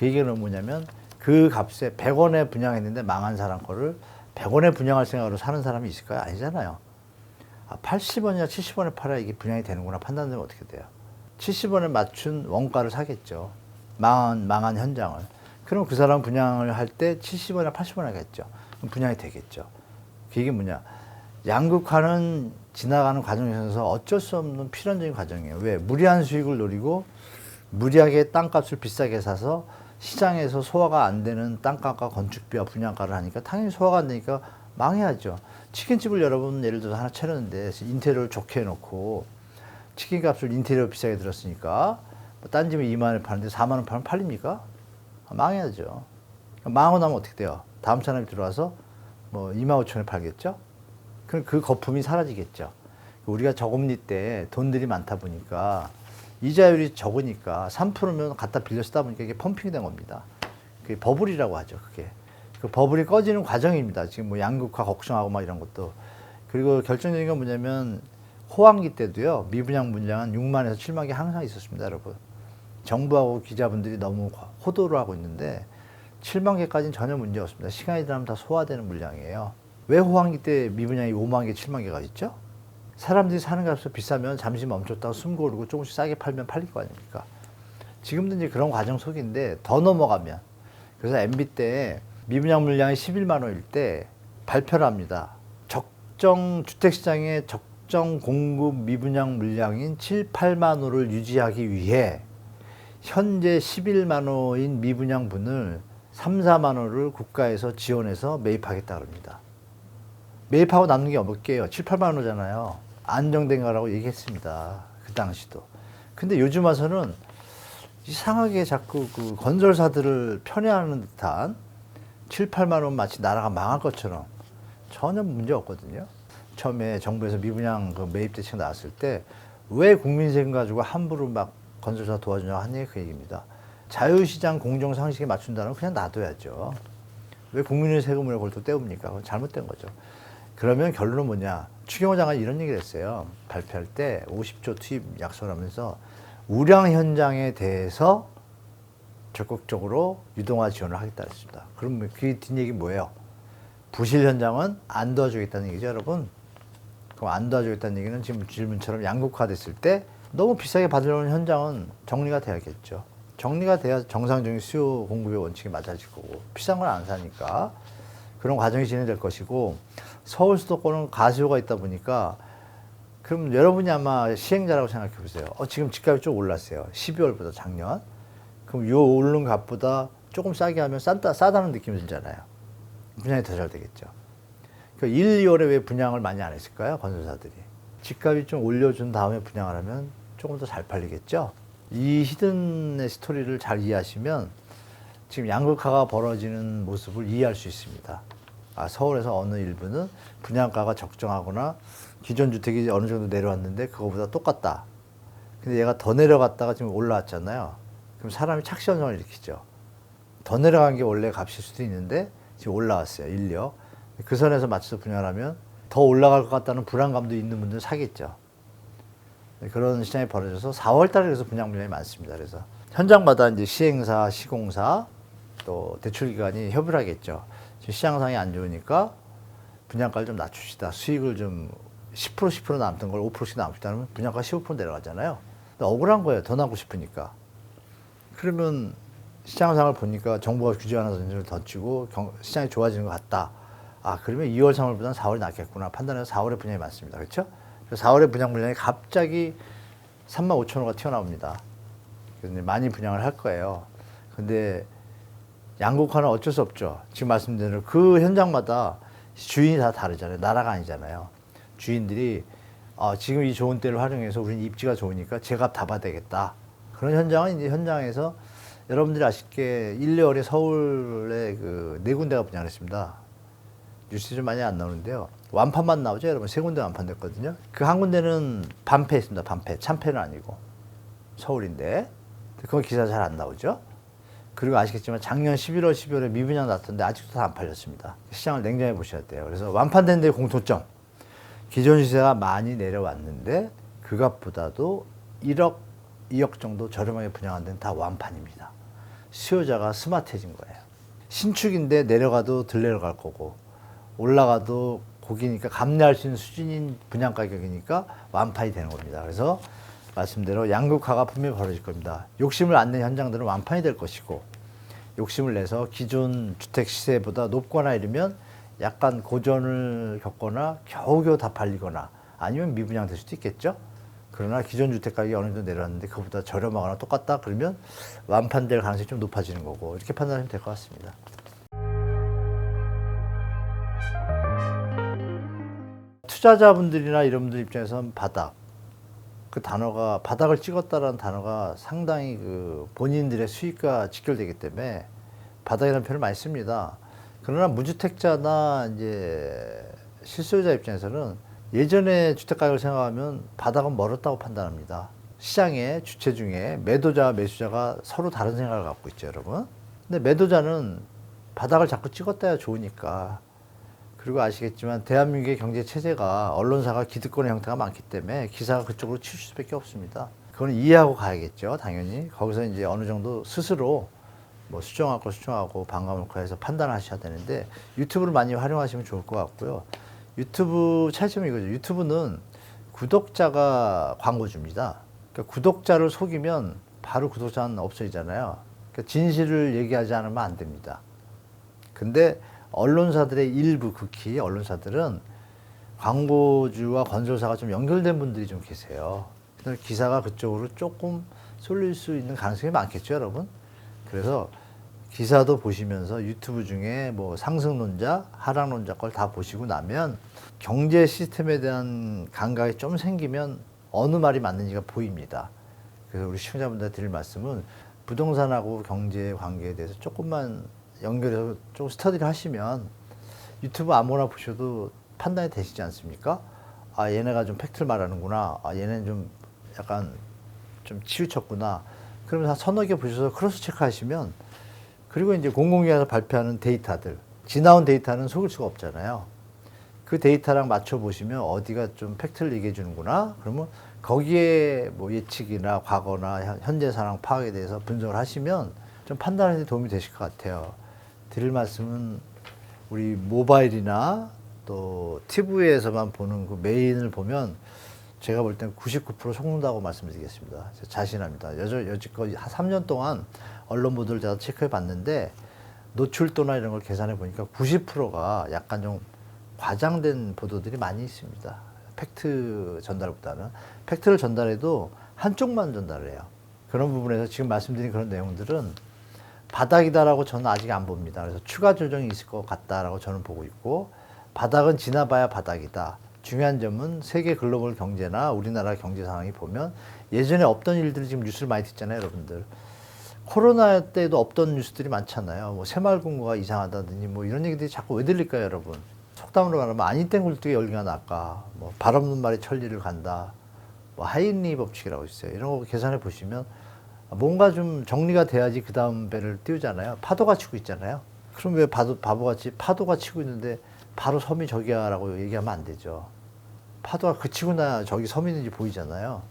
그 얘기는 뭐냐면 그 값에 100원에 분양했는데 망한 사람 거를 100원에 분양할 생각으로 사는 사람이 있을까요? 아니잖아요. 80원이나 70원에 팔아야 이게 분양이 되는구나 판단되면 어떻게 돼요? 70원에 맞춘 원가를 사겠죠. 망한 현장을. 그럼 그 사람 분양을 할 때 70원이나 80원 하겠죠. 그럼 분양이 되겠죠. 그게 뭐냐? 양극화는 지나가는 과정에서 어쩔 수 없는 필연적인 과정이에요. 왜? 무리한 수익을 노리고 무리하게 땅값을 비싸게 사서 시장에서 소화가 안 되는 땅값과 건축비와 분양가를 하니까 당연히 소화가 안 되니까 망해야죠. 치킨집을 여러분 예를 들어서 하나 차렸는데 인테리어를 좋게 해놓고 치킨값을 인테리어 비싸게 들었으니까 딴 집에 2만 원에 파는데 4만 원 팔면 팔립니까? 망해야죠. 망하고 나면 어떻게 돼요? 다음 사람이 들어와서 뭐 2만 5천 원에 팔겠죠? 그럼 그 거품이 사라지겠죠. 우리가 저금리 때 돈들이 많다 보니까 이자율이 적으니까 3%면 갖다 빌려 쓰다 보니까 이게 펌핑이 된 겁니다. 그게 버블이라고 하죠. 그게. 그 버블이 꺼지는 과정입니다. 지금 뭐 양극화 걱정하고 막 이런 것도. 그리고 결정적인 건 뭐냐면 호황기 때도요. 미분양 물량은 6만에서 7만 개 항상 있었습니다, 여러분. 정부하고 기자분들이 너무 호도를 하고 있는데 7만 개까지는 전혀 문제 없습니다. 시간이 지나면 다 소화되는 물량이에요. 왜 호황기 때 미분양이 5만 개, 7만 개가 있죠? 사람들이 사는 값이 비싸면 잠시 멈췄다가 숨 고르고 조금씩 싸게 팔면 팔릴 거 아닙니까? 지금도 이제 그런 과정 속인데 더 넘어가면 그래서 MB 때 미분양 물량이 11만 호일 때 발표를 합니다. 적정 주택시장의 적정 공급 미분양 물량인 7, 8만 호를 유지하기 위해 현재 11만 호인 미분양 분을 3, 4만 호를 국가에서 지원해서 매입하겠다 그럽니다. 매입하고 남는 게 몇 개예요? 7, 8만 호잖아요. 안정된 거라고 얘기했습니다. 그 당시도. 근데 요즘 와서는 이상하게 자꾸 그 건설사들을 편애하는 듯한 7, 8만 원 마치 나라가 망할 것처럼 전혀 문제 없거든요. 처음에 정부에서 미분양 그 매입 대책 나왔을 때 왜 국민 세금 가지고 함부로 막 건설사 도와주냐 한 얘기 그 얘기입니다. 자유시장 공정 상식에 맞춘다는 그냥 놔둬야죠. 왜 국민의 세금을 골도 때웁니까? 그건 잘못된 거죠. 그러면 결론은 뭐냐? 추경호 장관이 이런 얘기를 했어요. 발표할 때 50조 투입 약속을 하면서 우량 현장에 대해서 적극적으로 유동화 지원을 하겠다 했습니다. 그럼 그 뒷얘기 뭐예요? 부실 현장은 안 도와주겠다는 얘기죠, 여러분. 그럼 안 도와주겠다는 얘기는 지금 질문처럼 양극화됐을 때 너무 비싸게 받으려는 현장은 정리가 돼야겠죠. 정리가 돼야 정상적인 수요 공급의 원칙이 맞아질 거고 비싼 건 안 사니까 그런 과정이 진행될 것이고 서울 수도권은 가수요가 있다 보니까 그럼 여러분이 아마 시행자라고 생각해 보세요. 지금 집값이 좀 올랐어요. 12월보다 작년. 그럼 요 오른 값보다 조금 싸게 하면 싸다는 느낌이 들잖아요. 분양이 더 잘 되겠죠. 그러니까 1, 2월에 왜 분양을 많이 안 했을까요? 건설사들이. 집값이 좀 올려준 다음에 분양을 하면 조금 더 잘 팔리겠죠. 이 히든의 스토리를 잘 이해하시면 지금 양극화가 벌어지는 모습을 이해할 수 있습니다. 서울에서 어느 일부는 분양가가 적정하거나 기존 주택이 어느 정도 내려왔는데 그거보다 똑같다. 근데 얘가 더 내려갔다가 지금 올라왔잖아요. 그럼 사람이 착시 현상을 일으키죠. 더 내려간 게 원래 값일 수도 있는데 지금 올라왔어요. 인력. 그 선에서 맞춰서 분양을 하면 더 올라갈 것 같다는 불안감도 있는 분들은 사겠죠. 그런 시장이 벌어져서 4월 달에 그래서 분양 물량이 많습니다. 그래서 현장마다 이제 시행사, 시공사 또 대출기관이 협의를 하겠죠. 지금 시장 상황이 안 좋으니까 분양가를 좀 낮춥시다. 수익을 좀 10% 남던 걸 5%씩 남읍시다 하면 분양가 15% 내려가잖아요. 억울한 거예요. 더 남고 싶으니까. 그러면 시장 상황을 보니까 정부가 규제하는 전제를 덧치고 시장이 좋아지는 것 같다. 그러면 2월, 3월보다는 4월이 낫겠구나 판단해서 4월에 분양이 많습니다. 그렇죠? 4월에 분양 물량이 갑자기 3만 5천 호가 튀어나옵니다. 그래서 많이 분양을 할 거예요. 근데 양극화는 어쩔 수 없죠. 지금 말씀드린 대로 그 현장마다 주인이 다 다르잖아요. 나라가 아니잖아요. 주인들이 지금 이 좋은 때를 활용해서 우리는 입지가 좋으니까 제값 다 받아야겠다. 그런 현장은 이제 현장에서 여러분들이 아쉽게 1, 2월에 서울에 그 4군데가 분양을 했습니다. 뉴스 좀 많이 안 나오는데요. 완판만 나오죠, 여러분. 3군데 완판됐거든요. 그 한 군데는 반패 있습니다. 반패. 참패는 아니고. 서울인데. 그건 기사 잘 안 나오죠. 그리고 아시겠지만 작년 11월, 12월에 미분양 났던데 아직도 다 안 팔렸습니다. 시장을 냉정히 보셔야 돼요. 그래서 완판된 데의 공통점. 기존 시세가 많이 내려왔는데 그 값보다도 1억, 2억 정도 저렴하게 분양한 데는 다 완판입니다. 수요자가 스마트해진 거예요. 신축인데 내려가도 덜 내려갈 거고 올라가도 고기니까 감내할 수 있는 수준인 분양 가격이니까 완판이 되는 겁니다. 그래서 말씀대로 양극화가 분명히 벌어질 겁니다. 욕심을 안 낸 현장들은 완판이 될 것이고 욕심을 내서 기존 주택 시세보다 높거나 이러면 약간 고전을 겪거나 겨우겨우 다 팔리거나 아니면 미분양 될 수도 있겠죠. 그러나 기존 주택 가격이 어느 정도 내려왔는데 그보다 저렴하거나 똑같다 그러면 완판될 가능성이 좀 높아지는 거고 이렇게 판단하면 될 것 같습니다. 투자자분들이나 이런 분들 입장에서는 바닥, 그 단어가 바닥을 찍었다라는 단어가 상당히 그 본인들의 수익과 직결되기 때문에 바닥이라는 표현을 많이 씁니다. 그러나 무주택자나 이제 실소유자 입장에서는 예전에 주택 가격을 생각하면 바닥은 멀었다고 판단합니다. 시장의 주체 중에 매도자와 매수자가 서로 다른 생각을 갖고 있죠, 여러분. 근데 매도자는 바닥을 자꾸 찍었다야 좋으니까. 그리고 아시겠지만 대한민국의 경제 체제가 언론사가 기득권의 형태가 많기 때문에 기사가 그쪽으로 치울 수밖에 없습니다. 그건 이해하고 가야겠죠, 당연히. 거기서 이제 어느 정도 스스로 뭐 수정할 거 수정하고 반감을 해서 판단하셔야 되는데 유튜브를 많이 활용하시면 좋을 것 같고요. 유튜브 차이점이 이거죠. 유튜브는 구독자가 광고주입니다. 그러니까 구독자를 속이면 바로 구독자는 없어지잖아요. 그러니까 진실을 얘기하지 않으면 안 됩니다. 근데 언론사들의 일부 극히 언론사들은 광고주와 건설사가 좀 연결된 분들이 좀 계세요. 그래서 기사가 그쪽으로 조금 쏠릴 수 있는 가능성이 많겠죠, 여러분. 그래서 기사도 보시면서 유튜브 중에 뭐 상승론자, 하락론자 걸 다 보시고 나면 경제 시스템에 대한 감각이 좀 생기면 어느 말이 맞는지가 보입니다. 그래서 우리 시청자분들한테 드릴 말씀은 부동산하고 경제 관계에 대해서 조금만 연결해서 좀 스터디를 하시면 유튜브 아무거나 보셔도 판단이 되시지 않습니까? 아, 얘네가 좀 팩트를 말하는구나. 아, 얘네는 좀 약간 좀 치우쳤구나. 그러면서 서너 개 보셔서 크로스 체크 하시면 그리고 이제 공공기관에서 발표하는 데이터들, 지나온 데이터는 속일 수가 없잖아요. 그 데이터랑 맞춰보시면 어디가 좀 팩트를 얘기해 주는구나. 그러면 거기에 뭐 예측이나 과거나 현재 상황 파악에 대해서 분석을 하시면 좀 판단하는 데 도움이 되실 것 같아요. 드릴 말씀은 우리 모바일이나 또 TV에서만 보는 그 메인을 보면 제가 볼 땐 99% 속는다고 말씀드리겠습니다. 자신합니다. 여지껏 한 3년 동안 언론 보도를 제가 체크해 봤는데 노출도나 이런 걸 계산해 보니까 90%가 약간 좀 과장된 보도들이 많이 있습니다. 팩트 전달보다는. 팩트를 전달해도 한쪽만 전달을 해요. 그런 부분에서 지금 말씀드린 그런 내용들은 바닥이다라고 저는 아직 안 봅니다. 그래서 추가 조정이 있을 것 같다라고 저는 보고 있고 바닥은 지나봐야 바닥이다. 중요한 점은 세계 글로벌 경제나 우리나라 경제 상황이 보면 예전에 없던 일들을 지금 뉴스를 많이 듣잖아요, 여러분들. 코로나 때도 없던 뉴스들이 많잖아요. 뭐 새마을금고가 이상하다더니 뭐 이런 얘기들이 자꾸 왜 들릴까요, 여러분? 속담으로 말하면 아니땐 굴뚝에 열기가 낫까. 뭐 발 없는 말이 천리를 간다. 뭐 하인리 법칙이라고 있어요. 이런 거 계산해 보시면 뭔가 좀 정리가 돼야지 그 다음 배를 띄우잖아요. 파도가 치고 있잖아요. 그럼 왜 바보같이 파도가 치고 있는데 바로 섬이 저기야 라고 얘기하면 안 되죠. 파도가 그치고 나야 저기 섬이 있는지 보이잖아요.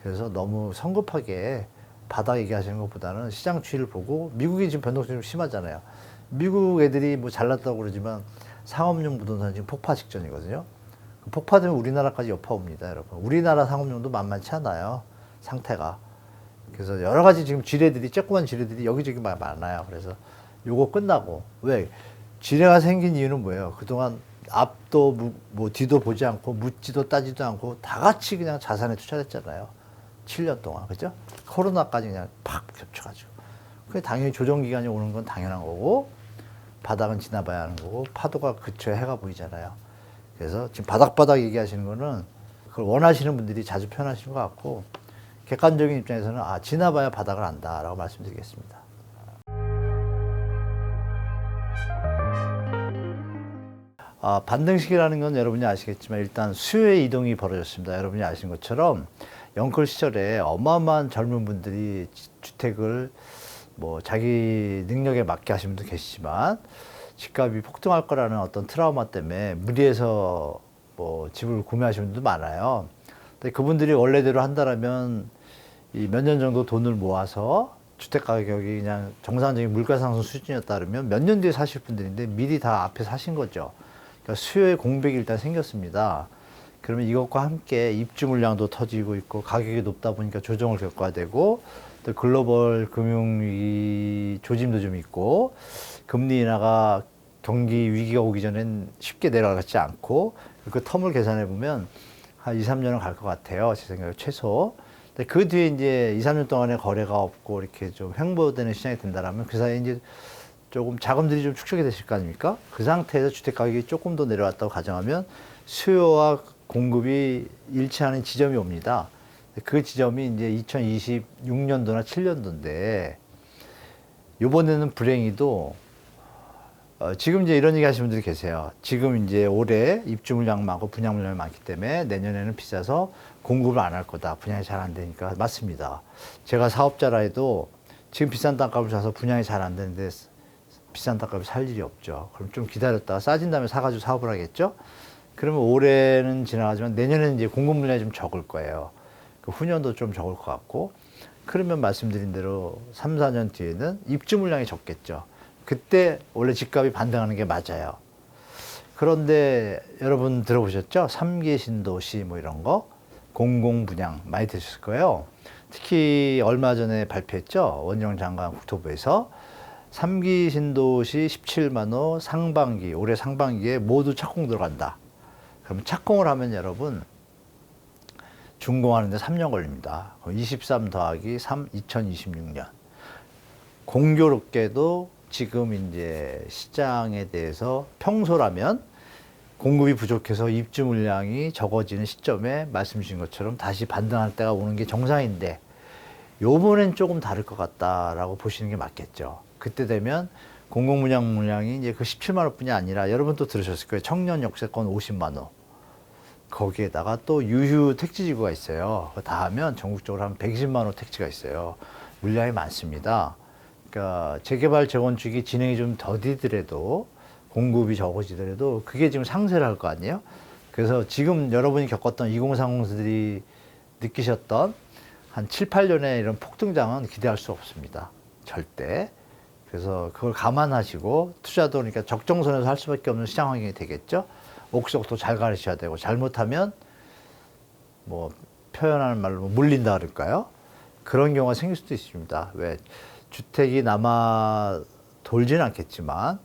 그래서 너무 성급하게 바닥 얘기하시는 것보다는 시장 추이를 보고 미국이 지금 변동성이 좀 심하잖아요. 미국 애들이 뭐 잘났다고 그러지만 상업용 부동산 지금 폭파 직전이거든요. 폭파되면 우리나라까지 여파 옵니다, 여러분. 우리나라 상업용도 만만치 않아요, 상태가. 그래서 여러 가지 지금 지뢰들이, 조그만 지뢰들이 여기저기 많아요. 그래서 요거 끝나고, 왜? 지뢰가 생긴 이유는 뭐예요? 그동안 앞도 뭐 뒤도 보지 않고 묻지도 따지도 않고 다 같이 그냥 자산에 투자했잖아요. 7년 동안, 그죠? 코로나까지 그냥 팍 겹쳐가지고. 그게 당연히 조정기간이 오는 건 당연한 거고, 바닥은 지나봐야 하는 거고, 파도가 그쳐야 해가 보이잖아요. 그래서 지금 바닥바닥 얘기하시는 거는 그걸 원하시는 분들이 자주 표현하시는 것 같고, 객관적인 입장에서는 아, 지나봐야 바닥을 안다라고 말씀드리겠습니다. 아, 반등식이라는 건 여러분이 아시겠지만 일단 수요의 이동이 벌어졌습니다. 여러분이 아시는 것처럼 영끌 시절에 어마어마한 젊은 분들이 주택을 뭐 자기 능력에 맞게 하시는 분도 계시지만 집값이 폭등할 거라는 어떤 트라우마 때문에 무리해서 뭐 집을 구매하시는 분도 많아요. 근데 그분들이 원래대로 한다라면 이 몇 년 정도 돈을 모아서 주택 가격이 그냥 정상적인 물가 상승 수준이었다 그러면 몇 년 뒤에 사실 분들인데 미리 다 앞에 사신 거죠. 그러니까 수요의 공백이 일단 생겼습니다. 그러면 이것과 함께 입주 물량도 터지고 있고 가격이 높다 보니까 조정을 겪어야 되고 또 글로벌 금융위기 조짐도 좀 있고 금리 인하가 경기 위기가 오기 전엔 쉽게 내려가지 않고 그 텀을 계산해 보면 한 2, 3년은 갈 것 같아요. 제 생각에 최소. 근데 그 뒤에 이제 2, 3년 동안에 거래가 없고 이렇게 좀 횡보되는 시장이 된다라면 그 사이에 이제 조금 자금들이 좀 축적이 되실 거 아닙니까? 그 상태에서 주택 가격이 조금 더 내려왔다고 가정하면 수요와 공급이 일치하는 지점이 옵니다. 그 지점이 이제 2026년도나 7년도인데, 요번에는 불행히도, 지금 이제 이런 얘기 하시는 분들이 계세요. 지금 이제 올해 입주 물량 많고 분양 물량이 많기 때문에 내년에는 비싸서 공급을 안 할 거다. 분양이 잘 안 되니까. 맞습니다. 제가 사업자라 해도 지금 비싼 땅값을 사서 분양이 잘 안 되는데 비싼 땅값을 살 일이 없죠. 그럼 좀 기다렸다가 싸진 다음에 사가지고 사업을 하겠죠? 그러면 올해는 지나가지만 내년에는 이제 공급 물량이 좀 적을 거예요. 그 후년도 좀 적을 것 같고, 그러면 말씀드린 대로 3, 4년 뒤에는 입주 물량이 적겠죠. 그때 원래 집값이 반등하는 게 맞아요. 그런데 여러분 들어보셨죠? 3기 신도시 뭐 이런 거, 공공 분양 많이 들으셨을 거예요. 특히 얼마 전에 발표했죠. 원영 장관 국토부에서 3기 신도시 17만 호 상반기, 올해 상반기에 모두 착공 들어간다. 그럼 착공을 하면 여러분 준공하는데 3년 걸립니다. 23 더하기 3, 2026년. 공교롭게도 지금 이제 시장에 대해서 평소라면 공급이 부족해서 입주 물량이 적어지는 시점에 말씀 주신 것처럼 다시 반등할 때가 오는 게 정상인데, 요번엔 조금 다를 것 같다라고 보시는 게 맞겠죠. 그때 되면 공공 분양 물량이 이제 그 17만 호뿐이 아니라 여러분 또 들으셨을 거예요. 청년 역세권 50만 호. 거기에다가 또 유휴 택지지구가 있어요. 다 하면 전국적으로 한 120만 호 택지가 있어요. 물량이 많습니다. 그러니까 재개발 재건축이 진행이 좀 더디더라도 공급이 적어지더라도 그게 지금 상쇄를 할 거 아니에요. 그래서 지금 여러분이 겪었던 2030들이 느끼셨던 한 7, 8년의 이런 폭등장은 기대할 수 없습니다. 절대. 그래서 그걸 감안하시고 투자도 그러니까 적정선에서 할 수밖에 없는 시장 환경이 되겠죠. 옥석도 잘 가르쳐야 되고, 잘못하면 뭐 표현하는 말로 물린다 그럴까요? 그런 경우가 생길 수도 있습니다. 왜 주택이 남아 돌지는 않겠지만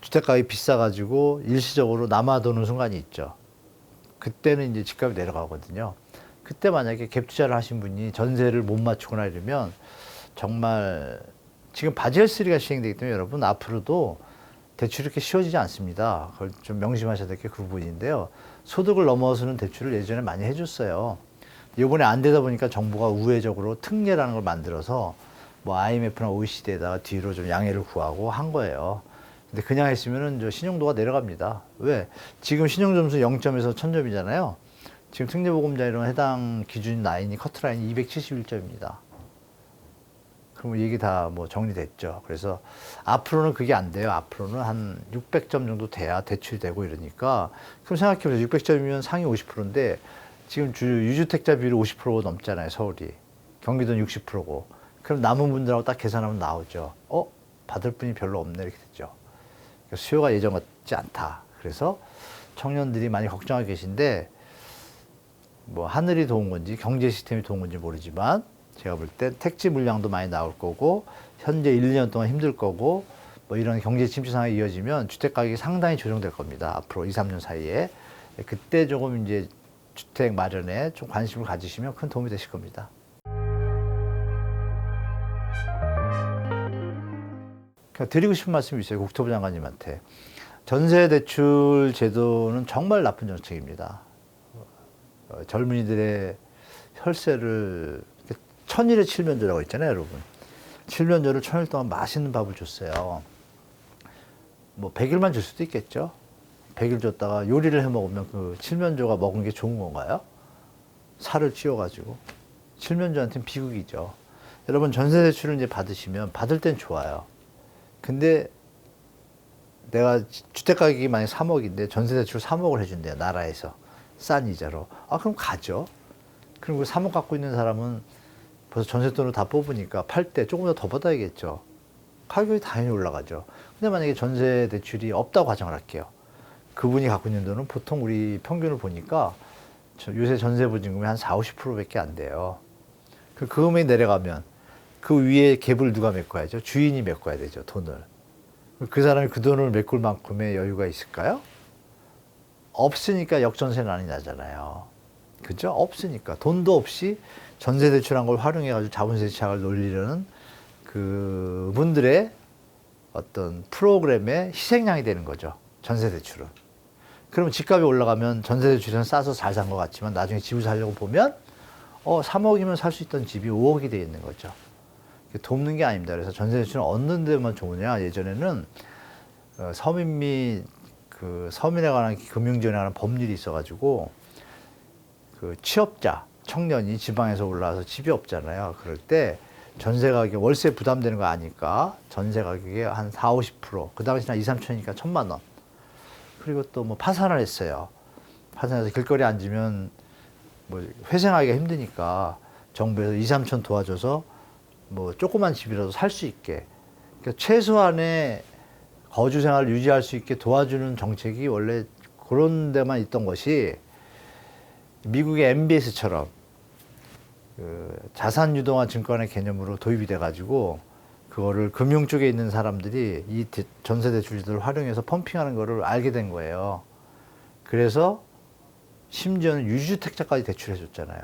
주택가격이 비싸가지고 일시적으로 남아 도는 순간이 있죠. 그때는 이제 집값이 내려가거든요. 그때 만약에 갭 투자를 하신 분이 전세를 못 맞추거나 이러면 정말 지금 바젤 3가 시행되기 때문에 여러분 앞으로도 대출이 이렇게 쉬워지지 않습니다. 그걸 좀 명심하셔야 될 게 그 부분인데요. 소득을 넘어서는 대출을 예전에 많이 해줬어요. 이번에 안 되다 보니까 정부가 우회적으로 특례라는 걸 만들어서 뭐 IMF나 OECD에다가 뒤로 좀 양해를 구하고 한 거예요. 근데 그냥 했으면은 저 신용도가 내려갑니다. 왜? 지금 신용점수 0점에서 1000점이잖아요. 지금 특례보금자리론 해당 기준 라인이 커트라인이 271점입니다. 그럼 얘기 다 뭐 정리됐죠. 그래서 앞으로는 그게 안 돼요. 앞으로는 한 600점 정도 돼야 대출이 되고 이러니까. 그럼 생각해보세요. 600점이면 상위 50%인데 지금 유주택자 비율이 50% 넘잖아요. 서울이. 경기도는 60%고. 그럼 남은 분들하고 딱 계산하면 나오죠. 받을 분이 별로 없네. 이렇게 됐죠. 그러니까 수요가 예전 같지 않다. 그래서 청년들이 많이 걱정하고 계신데 뭐 하늘이 도운 건지 경제 시스템이 도운 건지 모르지만 제가 볼 때 택지 물량도 많이 나올 거고 현재 1, 2년 동안 힘들 거고 뭐 이런 경제 침체 상황이 이어지면 주택 가격이 상당히 조정될 겁니다. 앞으로 2, 3년 사이에. 그때 조금 이제 주택 마련에 좀 관심을 가지시면 큰 도움이 되실 겁니다. 드리고 싶은 말씀이 있어요. 국토부 장관님한테. 전세 대출 제도는 정말 나쁜 정책입니다. 젊은이들의 혈세를 천일의 칠면조라고 있잖아요, 여러분. 칠면조를 천일 동안 맛있는 밥을 줬어요. 뭐 100일만 줄 수도 있겠죠. 100일 줬다가 요리를 해 먹으면 그 칠면조가 먹은 게 좋은 건가요? 살을 찌워가지고. 칠면조한테는 비극이죠. 여러분 전세 대출을 이제 받으시면 받을 땐 좋아요. 근데 내가 주택 가격이 만약 3억인데 전세 대출 3억을 해준대요, 나라에서. 싼 이자로. 그럼 가죠. 그럼 그 3억 갖고 있는 사람은 벌써 전세돈을 다 뽑으니까 팔 때 조금 더 받아야겠죠. 가격이 당연히 올라가죠. 근데 만약에 전세 대출이 없다고 가정을 할게요. 그분이 갖고 있는 돈은 보통 우리 평균을 보니까 요새 전세 보증금이 한 4, 50%밖에 안 돼요. 그 금액이 내려가면 그 위에 갭을 누가 메꿔야죠? 주인이 메꿔야 되죠, 돈을. 그 사람이 그 돈을 메꿀 만큼의 여유가 있을까요? 없으니까 역전세난이 나잖아요. 그죠? 없으니까. 돈도 없이 전세 대출한 걸 활용해가지고 자본세 차익을 놀리려는 그분들의 어떤 프로그램의 희생양이 되는 거죠. 전세 대출은. 그러면 집값이 올라가면 전세 대출은 싸서 잘 산 것 같지만 나중에 집을 사려고 보면 3억이면 살 수 있던 집이 5억이 되어 있는 거죠. 돕는 게 아닙니다. 그래서 전세 대출은 얻는 데만 좋으냐. 예전에는 서민 및 그 서민에 관한 금융지원에 관한 법률이 있어가지고 그 취업자 청년이 지방에서 올라와서 집이 없잖아요. 그럴 때 전세 가격 월세 부담되는 거 아니까 전세 가격의 한 4, 50%, 그 당시 한 2, 3천이니까 1,000만 원. 그리고 또 뭐 파산을 했어요. 파산해서 길거리에 앉으면 뭐 회생하기가 힘드니까 정부에서 2, 3천 도와줘서 뭐 조그만 집이라도 살 수 있게, 그러니까 최소한의 거주 생활을 유지할 수 있게 도와주는 정책이 원래 그런 데만 있던 것이 미국의 MBS처럼 그 자산 유동화 증권의 개념으로 도입이 돼가지고 그거를 금융 쪽에 있는 사람들이 이 전세 대출들을 활용해서 펌핑하는 거를 알게 된 거예요. 그래서 심지어는 유주택자까지 대출해 줬잖아요.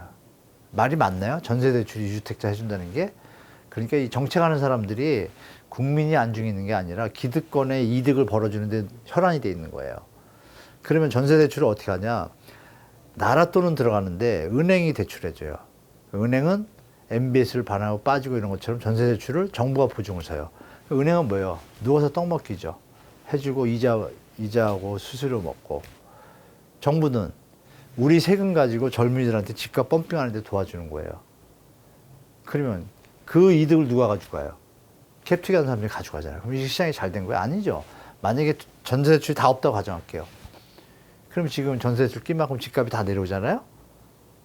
말이 맞나요? 전세 대출 유주택자 해준다는 게? 그러니까 이 정책하는 사람들이 국민이 안중에 있는 게 아니라 기득권의 이득을 벌어주는데 혈안이 돼 있는 거예요. 그러면 전세 대출을 어떻게 하냐? 나라 돈은 들어가는데 은행이 대출해줘요. 은행은 MBS를 반하고 빠지고 이런 것처럼 전세 대출을 정부가 보증을 서요. 은행은 뭐예요? 누워서 떡 먹기죠. 해주고 이자하고 수수료 먹고. 정부는 우리 세금 가지고 젊은이들한테 집값 펌핑하는 데 도와주는 거예요. 그러면 그 이득을 누가 가져가요? 갭투기 하는 사람들이 가져가잖아요. 그럼 이 시장이 잘 된 거예요? 아니죠. 만약에 전세 대출이 다 없다고 가정할게요. 그럼 지금 전세 대출 낀 만큼 집값이 다 내려오잖아요?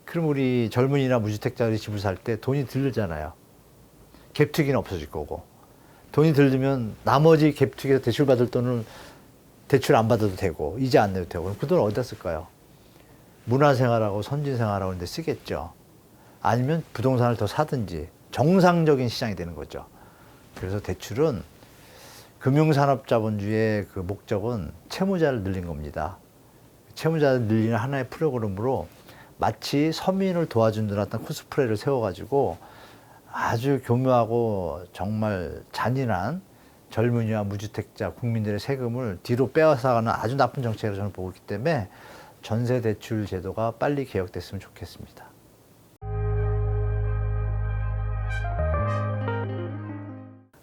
그럼 우리 젊은이나 무주택자들이 집을 살 때 돈이 들잖아요. 갭투기는 없어질 거고. 돈이 들면 나머지 갭투기에서 대출받을 돈은 대출 안 받아도 되고 이자 안 내도 되고. 그럼 그 돈을 어디다 쓸까요? 문화생활하고 선진생활하고 이런 데 쓰겠죠. 아니면 부동산을 더 사든지 정상적인 시장이 되는 거죠. 그래서 대출은 금융산업자본주의의 그 목적은 채무자를 늘린 겁니다. 채무자를 늘리는 하나의 프로그램으로 마치 서민을 도와준 듯 어떤 코스프레를 세워가지고 아주 교묘하고 정말 잔인한 젊은이와 무주택자 국민들의 세금을 뒤로 빼앗아가는 아주 나쁜 정책으로 저는 보고 있기 때문에 전세 대출 제도가 빨리 개혁됐으면 좋겠습니다.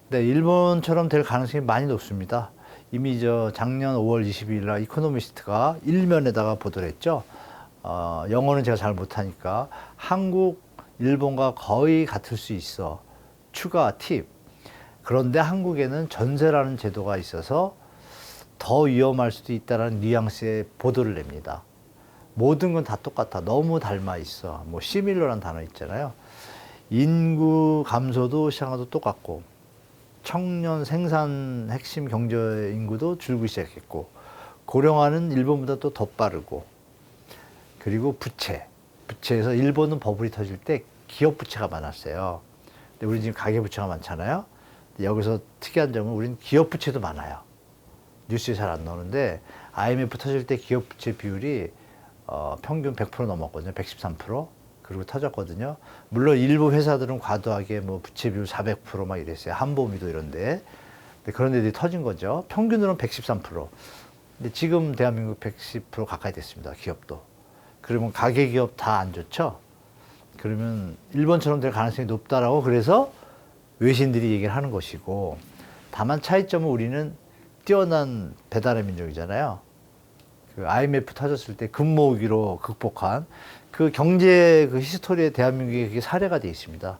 네, 일본처럼 될 가능성이 많이 높습니다. 이미 작년 5월 22일 날 이코노미스트가 일면에다가 보도를 했죠. 영어는 제가 잘 못하니까 한국, 일본과 거의 같을 수 있어. 추가 팁. 그런데 한국에는 전세라는 제도가 있어서 더 위험할 수도 있다는 뉘앙스의 보도를 냅니다. 모든 건 다 똑같아. 너무 닮아 있어. 뭐 시밀러라는 단어 있잖아요. 인구 감소도 시장도 똑같고 청년 생산 핵심 경제 인구도 줄기 시작했고 고령화는 일본보다 또 더 빠르고 그리고 부채에서 일본은 버블이 터질 때 기업 부채가 많았어요. 근데 우리 지금 가계 부채가 많잖아요. 여기서 특이한 점은 우리는 기업 부채도 많아요. 뉴스에 잘 안 나오는데 IMF 터질 때 기업 부채 비율이 평균 100% 넘었거든요. 113%. 그리고 터졌거든요. 물론 일부 회사들은 과도하게 뭐 부채 비율 400% 막 이랬어요. 한보미도 이런데. 근데 그런 데들이 터진 거죠. 평균으로는 113%. 근데 지금 대한민국 110% 가까이 됐습니다. 기업도. 그러면 가계 기업 다 안 좋죠? 그러면 일본처럼 될 가능성이 높다라고 그래서 외신들이 얘기를 하는 것이고 다만 차이점은 우리는 뛰어난 배달의 민족이잖아요. 그 IMF 터졌을 때 금모으기로 극복한 그 경제 그 히스토리에 대한민국이 그게 사례가 되어 있습니다.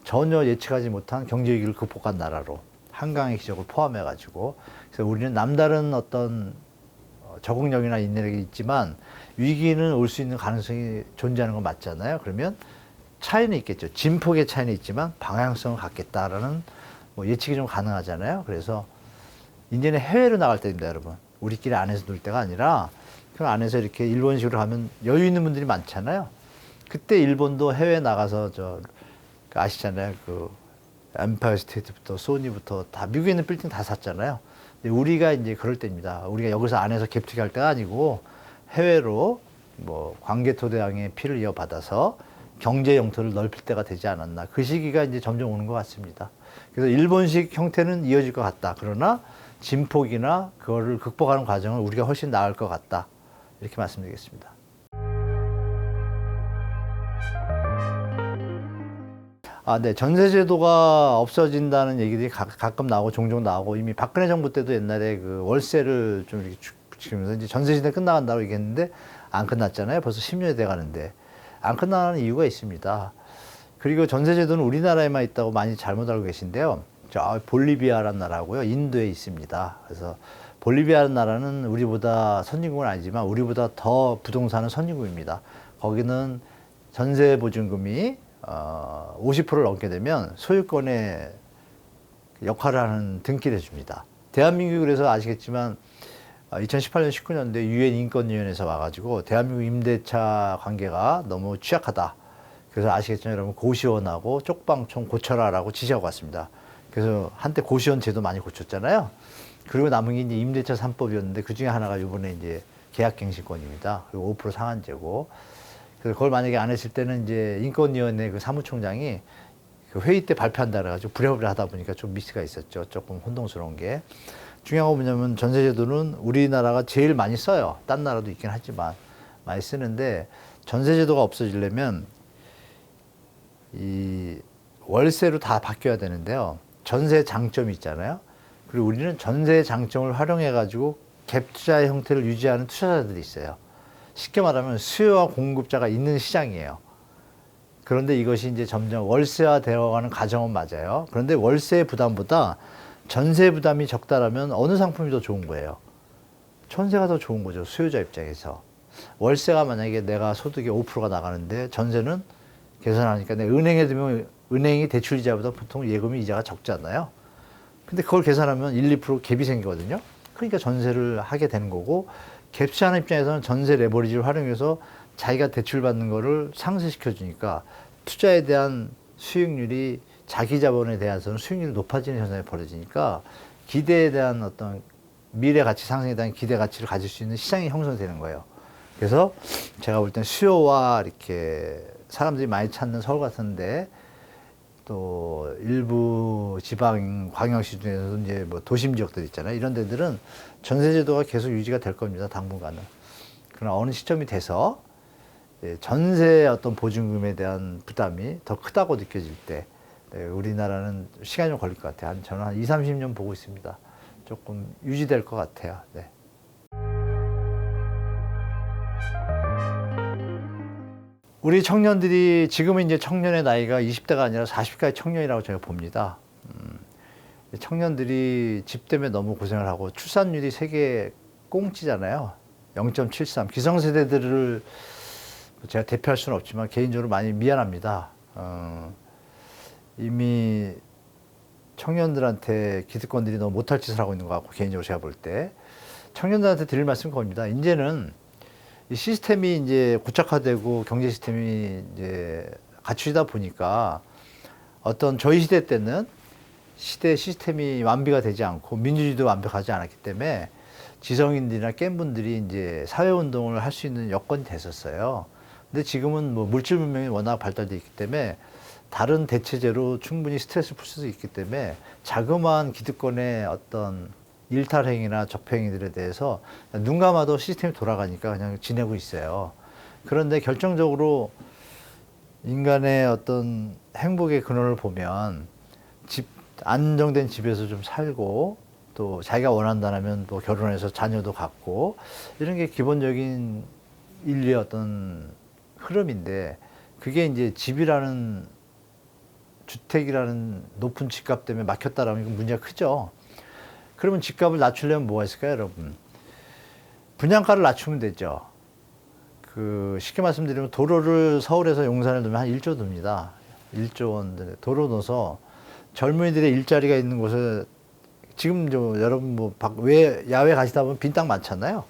전혀 예측하지 못한 경제 위기를 극복한 나라로 한강의 기적을 포함해가지고 그래서 우리는 남다른 어떤 적응력이나 인내력이 있지만 위기는 올 수 있는 가능성이 존재하는 건 맞잖아요. 그러면 차이는 있겠죠. 진폭의 차이는 있지만 방향성을 갖겠다라는 뭐 예측이 좀 가능하잖아요. 그래서 이제는 해외로 나갈 때입니다, 여러분. 우리끼리 안에서 놀 때가 아니라 그 안에서 이렇게 일본식으로 가면 여유 있는 분들이 많잖아요. 그때 일본도 해외 나가서 아시잖아요. 그 엠파이어 스테이트부터 소니부터 다 미국에 있는 빌딩 다 샀잖아요. 근데 우리가 이제 그럴 때입니다. 우리가 여기서 안에서 갭투기 할 때가 아니고 해외로 뭐 광개토대왕의 피를 이어받아서 경제 영토를 넓힐 때가 되지 않았나. 그 시기가 이제 점점 오는 것 같습니다. 그래서 일본식 형태는 이어질 것 같다. 그러나 진폭이나 그거를 극복하는 과정은 우리가 훨씬 나을 것 같다. 이렇게 말씀드리겠습니다. 네. 전세제도가 없어진다는 얘기들이 가끔 나오고 종종 나오고 이미 박근혜 정부 때도 옛날에 그 월세를 좀 이렇게 붙이면서 이제 전세시대 끝나간다고 얘기했는데 안 끝났잖아요. 벌써 10년이 돼 가는데. 안 끝나는 이유가 있습니다. 그리고 전세제도는 우리나라에만 있다고 많이 잘못 알고 계신데요. 저 볼리비아라는 나라고요. 인도에 있습니다. 그래서 볼리비아라는 나라는 우리보다 선진국은 아니지만 우리보다 더 부동산은 선진국입니다. 거기는 전세 보증금이 50%를 넘게 되면 소유권의 역할을 하는 등기를 해줍니다. 대한민국이 그래서 아시겠지만 2018년, 19년도에 유엔 인권위원회에서 와가지고 대한민국 임대차 관계가 너무 취약하다. 그래서 아시겠지만 여러분 고시원하고 쪽방촌 고쳐라라고 지시하고 왔습니다. 그래서 한때 고시원 제도 많이 고쳤잖아요. 그리고 남은 게 이제 임대차 3법이었는데 그 중에 하나가 이번에 이제 계약갱신권입니다. 그리고 5% 상한제고. 그래서 그걸 만약에 안 했을 때는 이제 인권위원회 그 사무총장이 그 회의 때 발표한다 그래가지고 부랴부랴 하다 보니까 좀 미스가 있었죠. 조금 혼동스러운 게. 중요한 건 뭐냐면 전세제도는 우리나라가 제일 많이 써요. 딴 나라도 있긴 하지만 많이 쓰는데 전세제도가 없어지려면 이 월세로 다 바뀌어야 되는데요. 전세 장점이 있잖아요. 그리고 우리는 전세 장점을 활용해가지고 갭 투자의 형태를 유지하는 투자자들이 있어요. 쉽게 말하면 수요와 공급자가 있는 시장이에요. 그런데 이것이 이제 점점 월세화 되어가는 과정은 맞아요. 그런데 월세 부담보다 전세 부담이 적다라면 어느 상품이 더 좋은 거예요? 전세가 더 좋은 거죠. 수요자 입장에서. 월세가 만약에 내가 소득의 5%가 나가는데 전세는 계산하니까 내가 은행에 두면 은행이 대출 이자보다 보통 예금이 이자가 적잖아요. 근데 그걸 계산하면 1, 2% 갭이 생기거든요. 그러니까 전세를 하게 되는 거고 갭투자하는 입장에서는 전세 레버리지를 활용해서 자기가 대출받는 거를 상쇄시켜 주니까 투자에 대한 수익률이 자기 자본에 대해서는 수익률이 높아지는 현상이 벌어지니까 기대에 대한 어떤 미래 가치 상승에 대한 기대 가치를 가질 수 있는 시장이 형성되는 거예요. 그래서 제가 볼 땐 수요와 이렇게 사람들이 많이 찾는 서울 같은데 또 일부 지방 광역시 중에서도 이제 뭐 도심 지역들 있잖아요. 이런 데들은 전세제도가 계속 유지가 될 겁니다. 당분간은. 그러나 어느 시점이 돼서 전세 어떤 보증금에 대한 부담이 더 크다고 느껴질 때 우리나라는 시간이 좀 걸릴 것 같아요. 저는 한 20, 30년 보고 있습니다. 조금 유지될 것 같아요. 네. 우리 청년들이 지금은 이제 청년의 나이가 20대가 아니라 40대의 청년이라고 제가 봅니다. 청년들이 집 때문에 너무 고생을 하고 출산율이 세계 꽁찌잖아요. 0.73. 기성세대들을 제가 대표할 수는 없지만 개인적으로 많이 미안합니다. 이미 청년들한테 기득권들이 너무 못할 짓을 하고 있는 것 같고 개인적으로 제가 볼 때 청년들한테 드릴 말씀은 겁니다. 이제는 이 시스템이 이제 고착화되고 경제 시스템이 이제 갖추다 보니까 어떤 저희 시대 때는 시대 시스템이 완비가 되지 않고 민주주의도 완벽하지 않았기 때문에 지성인들이나 깬분들이 이제 사회운동을 할 수 있는 여건이 됐었어요. 근데 지금은 뭐 물질 문명이 워낙 발달되어 있기 때문에 다른 대체제로 충분히 스트레스를 풀 수 있기 때문에 자그마한 기득권의 어떤 일탈행위나 적폐행위들에 대해서 눈 감아도 시스템이 돌아가니까 그냥 지내고 있어요. 그런데 결정적으로 인간의 어떤 행복의 근원을 보면 안정된 집에서 좀 살고 또 자기가 원한다면 뭐 결혼해서 자녀도 갖고 이런 게 기본적인 인류의 어떤 흐름인데 그게 이제 집이라는 주택이라는 높은 집값 때문에 막혔다라면 이건 문제가 크죠. 그러면 집값을 낮추려면 뭐가 있을까요, 여러분? 분양가를 낮추면 되죠. 쉽게 말씀드리면 도로를 서울에서 용산에 놓으면 한 1조 듭니다. 1조 원 도로 넣어서 젊은이들의 일자리가 있는 곳에 지금 여러분 야외 가시다 보면 빈 땅 많잖아요.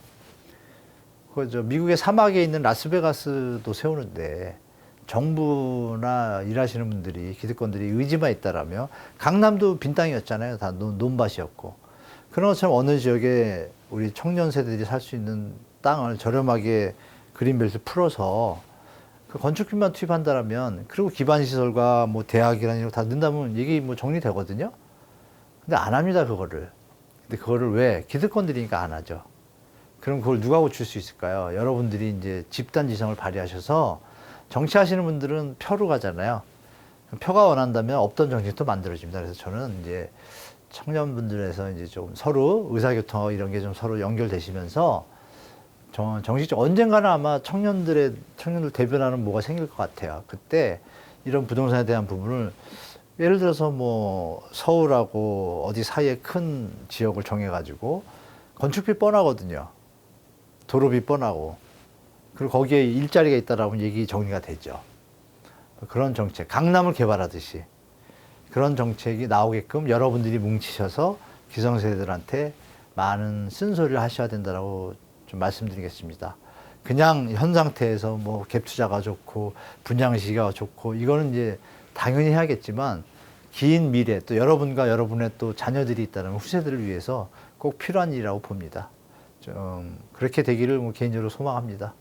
미국의 사막에 있는 라스베가스도 세우는데 정부나 일하시는 분들이 기득권들이 의지만 있다라면 강남도 빈 땅이었잖아요. 다 논밭이었고 그런 것처럼 어느 지역에 우리 청년 세대들이 살 수 있는 땅을 저렴하게 그린벨트 풀어서 그 건축비만 투입한다라면 그리고 기반시설과 대학이라는 이런 거 다 넣는다면 이게 정리되거든요. 근데 안 합니다 그거를. 근데 그거를 왜 기득권들이니까 안 하죠. 그럼 그걸 누가 고칠 수 있을까요? 여러분들이 이제 집단 지성을 발휘하셔서 정치하시는 분들은 표로 가잖아요. 표가 원한다면 없던 정책도 만들어집니다. 그래서 저는 이제 청년분들에서 이제 좀 서로 의사교통하고 이런 게 좀 서로 연결되시면서 정식적 언젠가는 아마 청년들 대변하는 뭐가 생길 것 같아요. 그때 이런 부동산에 대한 부분을 예를 들어서 서울하고 어디 사이에 큰 지역을 정해가지고 건축비 뻔하거든요. 도로비 뻔하고. 그리고 거기에 일자리가 있다라고 얘기 정리가 되죠. 그런 정책, 강남을 개발하듯이 그런 정책이 나오게끔 여러분들이 뭉치셔서 기성세대들한테 많은 쓴소리를 하셔야 된다고 좀 말씀드리겠습니다. 그냥 현 상태에서 갭 투자가 좋고 분양시기가 좋고 이거는 이제 당연히 해야겠지만 긴 미래 또 여러분과 여러분의 또 자녀들이 있다는 후세들을 위해서 꼭 필요한 일이라고 봅니다. 좀 그렇게 되기를 개인적으로 소망합니다.